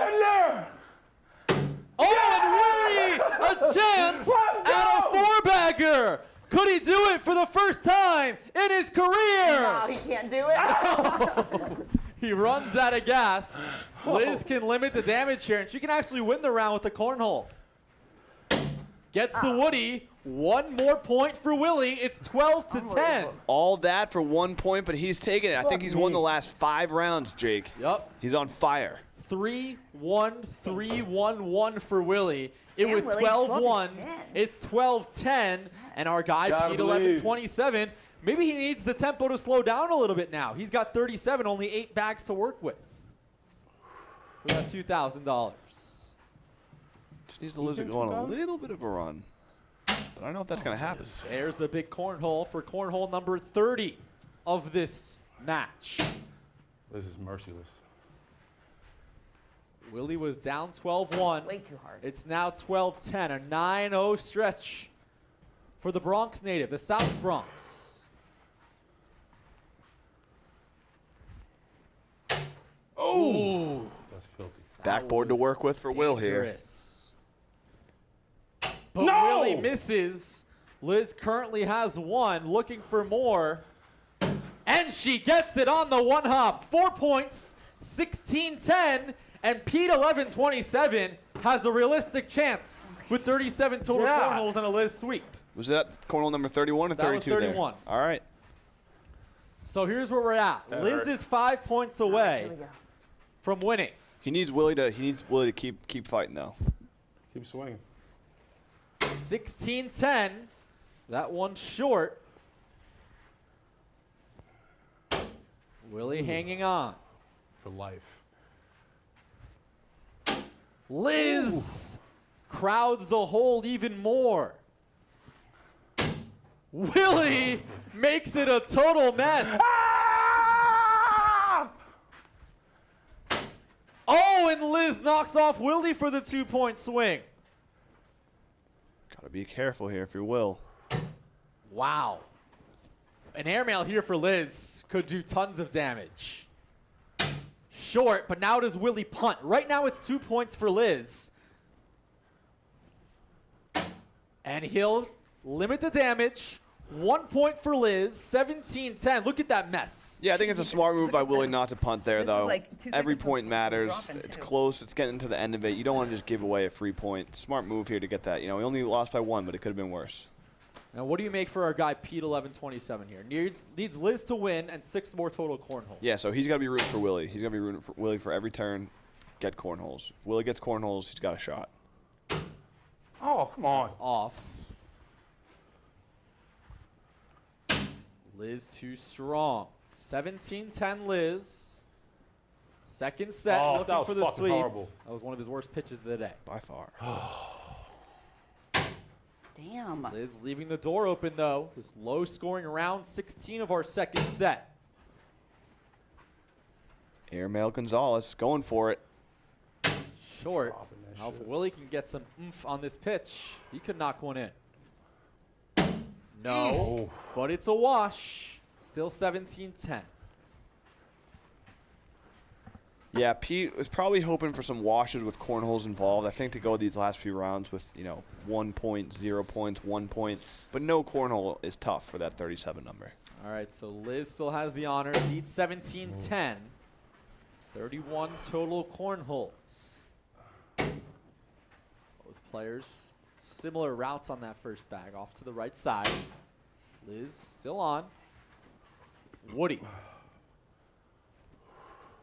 Oh, and Willie, a chance at a 4-bagger. Could he do it for the first time in his career? No, he can't do it. He runs out of gas. Liz can limit the damage here, and she can actually win the round with the cornhole. Gets the Woody. One more point for Willie. It's 12-10. All that for 1 point, but he's taken it. I think he's won the last 5 rounds, Jake. Yep. He's on fire. 3-1, 3-1-1 for Willie. It Damn, was Willie, 12-1. 12-10. It's 12-10, and our guy Gotta Pete believe. 11-27. Maybe he needs the tempo to slow down a little bit now. He's got 37, only 8 bags to work with. We got $2,000. Just needs to go on a little bit of a run. But I don't know if that's going to happen. There's a big cornhole for cornhole number 30 of this match. This is merciless. Willie was down 12-1. Way too hard. It's now 12-10, a 9-0 stretch for the Bronx native, the South Bronx. Oh! That's filthy. Backboard to work with for Will here. Dangerous. But Willie misses. Liz currently has 1, looking for more. And she gets it on the 1-hop. 4 points, 16-10, and Pete 11-27 has a realistic chance with 37 total cornholes and a Liz sweep. Was that cornhole number 31 or That was 32 31. there? All right. So here's where we're at. Liz is 5 points away Here we go. from winning. He needs Willie to keep fighting though. Keep swinging. 16-10. That one short. Willie hanging on. For life. Liz crowds the hold even more. Willie makes it a total mess. Oh, and Liz knocks off Willie for the 2-point swing. Gotta be careful here if you will. Wow. An airmail here for Liz could do tons of damage. Short, but now does Willie punt? Right now it's 2 points for Liz. And he'll limit the damage. 1 point for Liz, 17-10. Look at that mess. Yeah, I think it's a smart move by Willie not to punt there, This is though. like 2 Every seconds point from matters. dropping, It's too. close. It's getting to the end of it. You don't want to just give away a free point. Smart move here to get that. You know, we only lost by 1, but it could have been worse. Now, what do you make for our guy Pete 11-27 here? Needs Liz to win and 6 more total cornholes. Yeah, so he's got to be rooting for Willie. He's got to be rooting for Willie for every turn. Get cornholes. If Willie gets cornholes, he's got a shot. Oh, come on. Off. Liz too strong. 17-10 Liz. Second set, Oh, that looking was for the fucking sweep. horrible. That was one of his worst pitches of the day. By far. Damn. Liz leaving the door open, though. This low-scoring round 16 of our second set. Airmail Gonzalez going for it. Short. Dropping that Now, if shit. Willie can get some oomph on this pitch, he could knock one in. No, Oh. but it's a wash. Still 17-10. Yeah, Pete was probably hoping for some washes with cornholes involved. I think to go these last few rounds with, 1 point, 0 points, 1 point. But no cornhole is tough for that 37 number. All right, so Liz still has the honor. Leads 17-10. 31 total cornholes. Both players similar routes on that first bag. Off to the right side. Liz still on. Woody.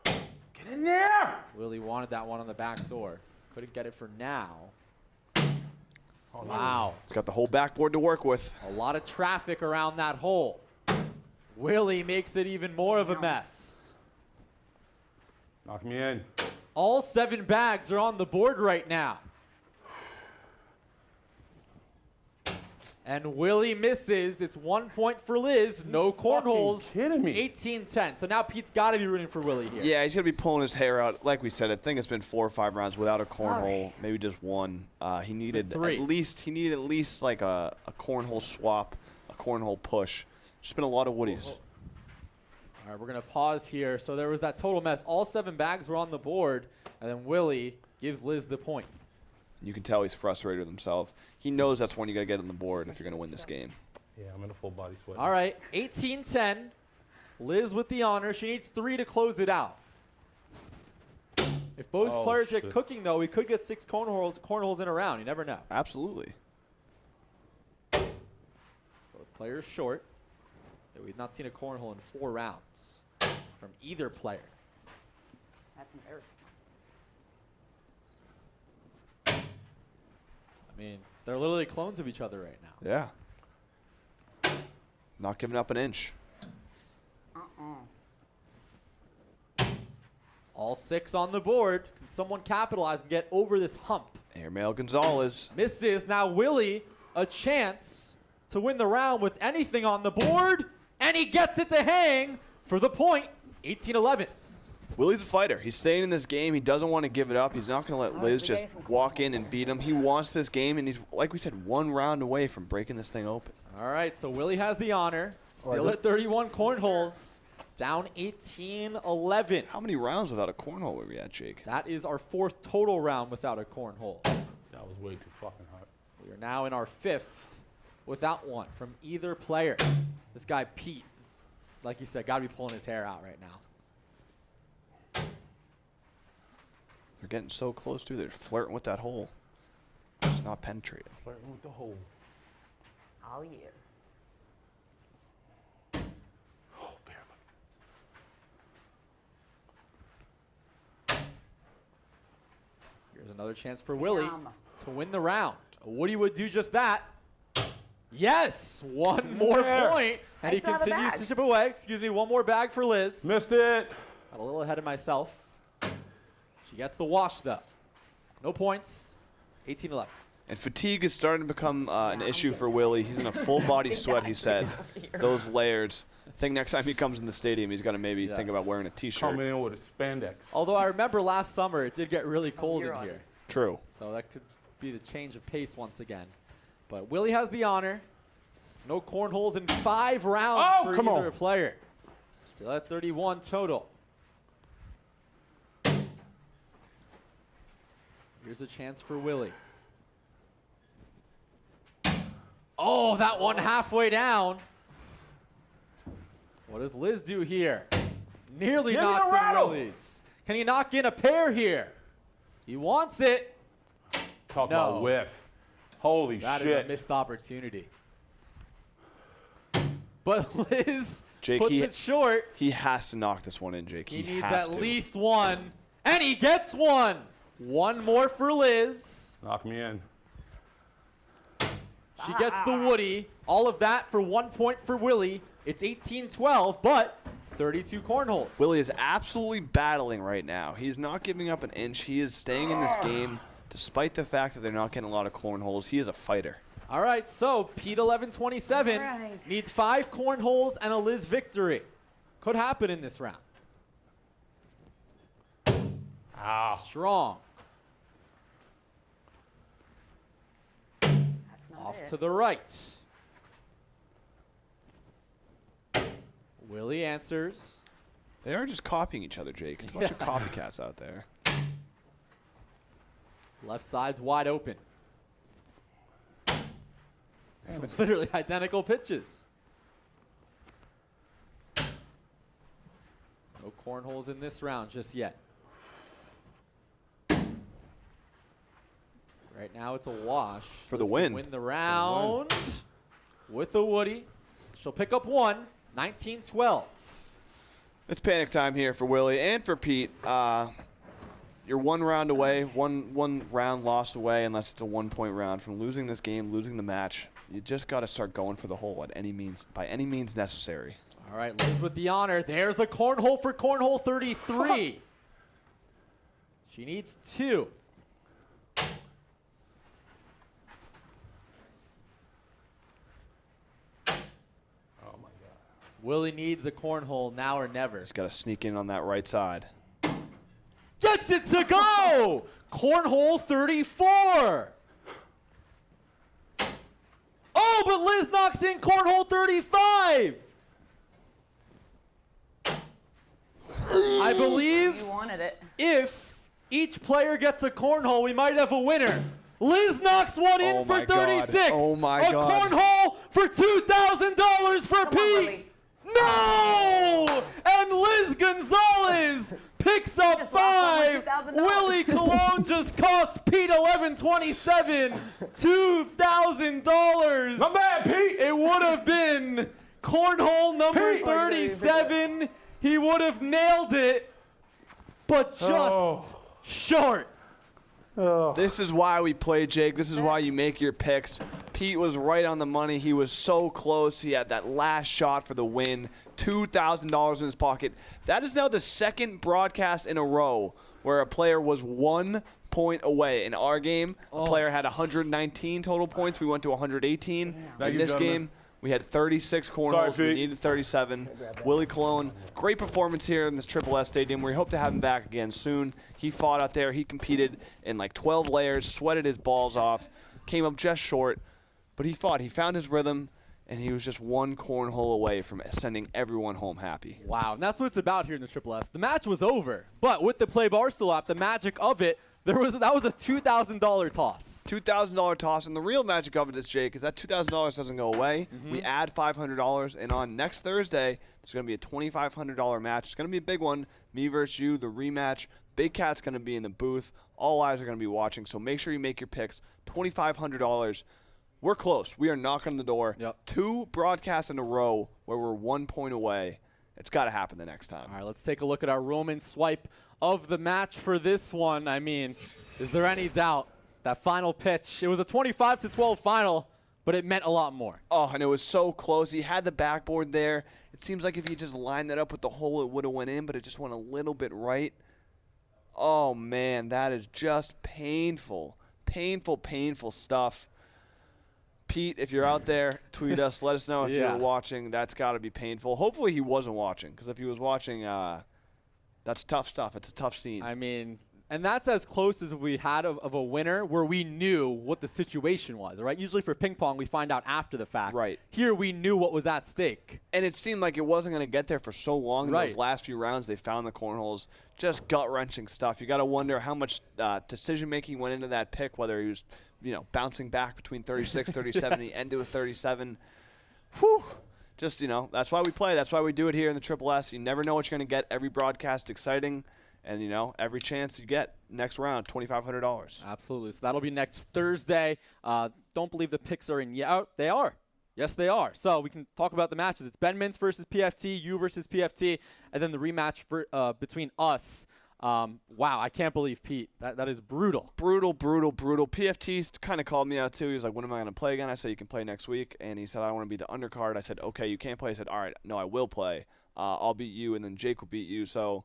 Get in there! Willie wanted that one on the back door. Couldn't get it for now. Wow. He's got the whole backboard to work with. A lot of traffic around that hole. Willie makes it even more of a mess. Knock me in. All 7 bags are on the board right now. And Willie misses. It's 1 point for Liz. No cornholes. Kidding me? 18-10. So now Pete's got to be rooting for Willie here. Yeah, he's going to be pulling his hair out. Like we said, I think it's been 4 or 5 rounds without a cornhole, maybe just one. He needed at least like a cornhole swap, a cornhole push. Just been a lot of woodies. All right, we're going to pause here. So there was that total mess. All 7 bags were on the board, and then Willie gives Liz the point. You can tell he's frustrated with himself. He knows that's when you got to get on the board if you're going to win this game. Yeah, I'm in a full body sweat. All right, 18-10. Liz with the honor. She needs 3 to close it out. If both players get cooking, though, we could get 6 cornholes in a round. You never know. Absolutely. Both players short. We've not seen a cornhole in 4 rounds from either player. That's embarrassing. I mean, they're literally clones of each other right now. Yeah. Not giving up an inch. All 6 on the board. Can someone capitalize and get over this hump? Airmail Gonzalez. Misses. Now Willie, a chance to win the round with anything on the board. And he gets it to hang for the point. 18-11. Willie's a fighter. He's staying in this game. He doesn't want to give it up. He's not going to let Liz just walk in and beat him. He wants this game, and he's, like we said, 1 round away from breaking this thing open. All right, so Willie has the honor. Still at 31 cornholes. Down 18-11. How many rounds without a cornhole were we at, Jake? That is our 4th total round without a cornhole. That was way too fucking hot. We are now in our 5th without one from either player. This guy, Pete, is, like you said, got to be pulling his hair out right now. They're getting so close, too. They're flirting with that hole. It's not penetrating. Flirting with the hole. Oh, yeah. Oh, barely. Here's another chance for Willie to win the round. Woody would do just that. Yes, 1 more point, and he continues to chip away. Excuse me, 1 more bag for Liz. Missed it. Got a little ahead of myself. She gets the wash, though. No points, 18-11. And fatigue is starting to become an issue for Willie. He's in a full body sweat, he said. Those layers. I think next time he comes in the stadium, he's got to maybe think about wearing a T-shirt. Coming in with a spandex. Although I remember last summer, it did get really cold in here. True. So that could be the change of pace once again. But Willie has the honor. No cornholes in 5 rounds for either player. Still at 31 total. Here's a chance for Willie. Oh, that one halfway down. What does Liz do here? Nearly knocks in Willie's. Can he knock in a pair here? He wants it. Talk about whiff. Holy that shit. That is a missed opportunity. But Liz Jake, puts it short. He has to knock this one in, Jake. He needs at least 1. And he gets 1. 1 more for Liz. Knock me in. She gets the Woody. All of that for 1 point for Willie. It's 18-12, but 32 cornholes. Willie is absolutely battling right now. He's not giving up an inch. He is staying in this game despite the fact that they're not getting a lot of cornholes. He is a fighter. All right, so Pete 11-27 needs 5 cornholes and a Liz victory. Could happen in this round. Ow. Strong. Off to the right. Willie answers. They are just copying each other, Jake. It's a bunch of copycats out there. Left side's wide open. Literally identical pitches. No cornholes in this round just yet. Right now it's a wash. For the win. Win the round with the Woody. She'll pick up 1, 19-12. It's panic time here for Willie and for Pete. You're 1 round away, one round lost away, unless it's a 1-point round from losing this game, losing the match. You just got to start going for the hole at any means, by any means necessary. All right, Liz with the honor. There's a cornhole for cornhole 33. She needs 2. Willie needs a cornhole now or never. He's got to sneak in on that right side. Gets it to go! Cornhole 34. Oh, but Liz knocks in cornhole 35. I believe You wanted it. if each player gets a cornhole, we might have a winner. Liz knocks one in Oh for my God. 36. Oh my a God. cornhole for $2,000 for Come on, Pete. Willie. No! And Liz Gonzalez picks up just lost 5. almost $2,000. Willie Colon just cost Pete $11.27. $2,000. Not bad, Pete. It would have been cornhole number Pete. 37. He would have nailed it, but just short. This is why we play, Jake. This is why you make your picks. Pete was right on the money. He was so close. He had that last shot for the win. $2,000 in his pocket. That is now the second broadcast in a row where a player was 1 point away. In our game, a player had 119 total points. We went to 118. Thank In you, this gentlemen. game, we had 36 cornholes. We Pete. needed 37. Willie Colon, great performance here in this Triple S Stadium. We hope to have him back again soon. He fought out there. He competed in like 12 layers, sweated his balls off, came up just short, but he fought. He found his rhythm, and he was just one cornhole away from sending everyone home happy. Wow, and that's what it's about here in the Triple S. The match was over, but with the Play Barstool app, the magic of it, that was a $2,000 toss. $2,000 toss, and the real magic of it is, Jake, is that $2,000 doesn't go away. We add $500, and on next Thursday, there's going to be a $2,500 match. It's going to be a big one. Me versus you, the rematch. Big Cat's going to be in the booth. All eyes are going to be watching, so make sure you make your picks. $2,500. We're close. We are knocking on the door. Yep. 2 broadcasts in a row where we're 1 point away. It's got to happen the next time. All right, let's take a look at our Roman swipe of the match for this one. I mean, is there any doubt that final pitch? It was a 25-12 final, but it meant a lot more. Oh, and it was so close. He had the backboard there. It seems like if he just lined that up with the hole, it would have went in, but it just went a little bit right. Oh, man, that is just painful. Painful, painful stuff. Pete, if you're out there, tweet us. Let us know if you're watching. That's got to be painful. Hopefully he wasn't watching, because if he was watching, that's tough stuff. It's a tough scene. I mean, and that's as close as we had of a winner where we knew what the situation was, right? Usually for ping pong, we find out after the fact. Right. Here, we knew what was at stake. And it seemed like it wasn't going to get there for so long. In Right. those last few rounds, they found the cornholes. Just gut-wrenching stuff. You got to wonder how much decision-making went into that pick, whether he was, bouncing back between 36, 37, and he ended with 37. Whew. Just, that's why we play. That's why we do it here in the Triple S. You never know what you're going to get. Every broadcast exciting. And, every chance you get, next round, $2,500. Absolutely. So that'll be next Thursday. Don't believe the picks are in yet. They are. Yes, they are. So we can talk about the matches. It's Ben Mintz versus PFT, you versus PFT, and then the rematch between us. Wow, I can't believe Pete. That is brutal. Brutal. PFT's kind of called me out, too. He was like, when am I going to play again? I said, you can play next week. And he said, I want to be the undercard. I said, okay, you can't play. He said, all right, no, I will play. I'll beat you, and then Jake will beat you. So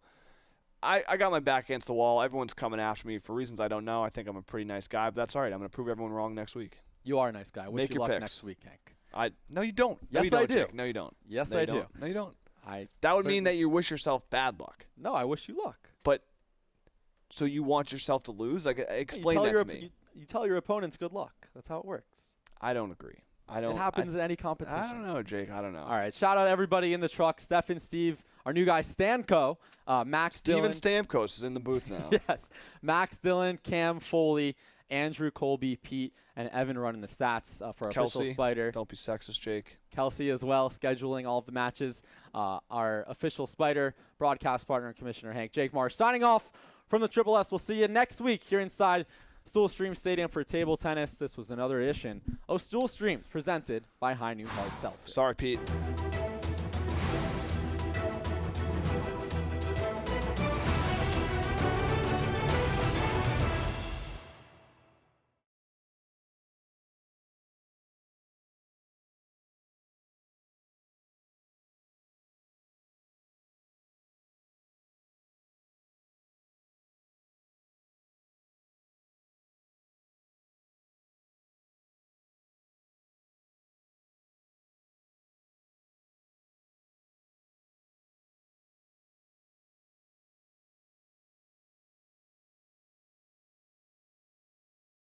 I got my back against the wall. Everyone's coming after me for reasons I don't know. I think I'm a pretty nice guy, but that's all right. I'm going to prove everyone wrong next week. You are a nice guy. Wish Make you your luck picks. next week, Hank. No, you don't. Yes, no, you don't, I do. Jake. No, you don't. Yes, no, I you do. Don't. No, you don't. That That would mean that you wish yourself bad luck. No, I wish you luck. But so you want yourself to lose? Like, explain that to me. You tell your opponents good luck. That's how it works. I don't agree. It happens in any competition. I don't know, Jake. I don't know. All right. Shout out everybody in the truck. Stefan, Steve, our new guy Stanko, Max Steven Dillon. Stamkos is in the booth now. Yes. Max Dillon, Cam Foley, Andrew Colby, Pete, and Evan running the stats for our Kelsey, official Spider. Don't be sexist, Jake. Kelsey as well, scheduling all of the matches. Our official Spider, broadcast partner, and Commissioner Hank. Jake Marsh signing off from the Triple S. We'll see you next week here inside Stool Stream Stadium for table tennis. This was another edition of Stool Streams presented by High Noon Hard Seltzer. Sorry, Pete.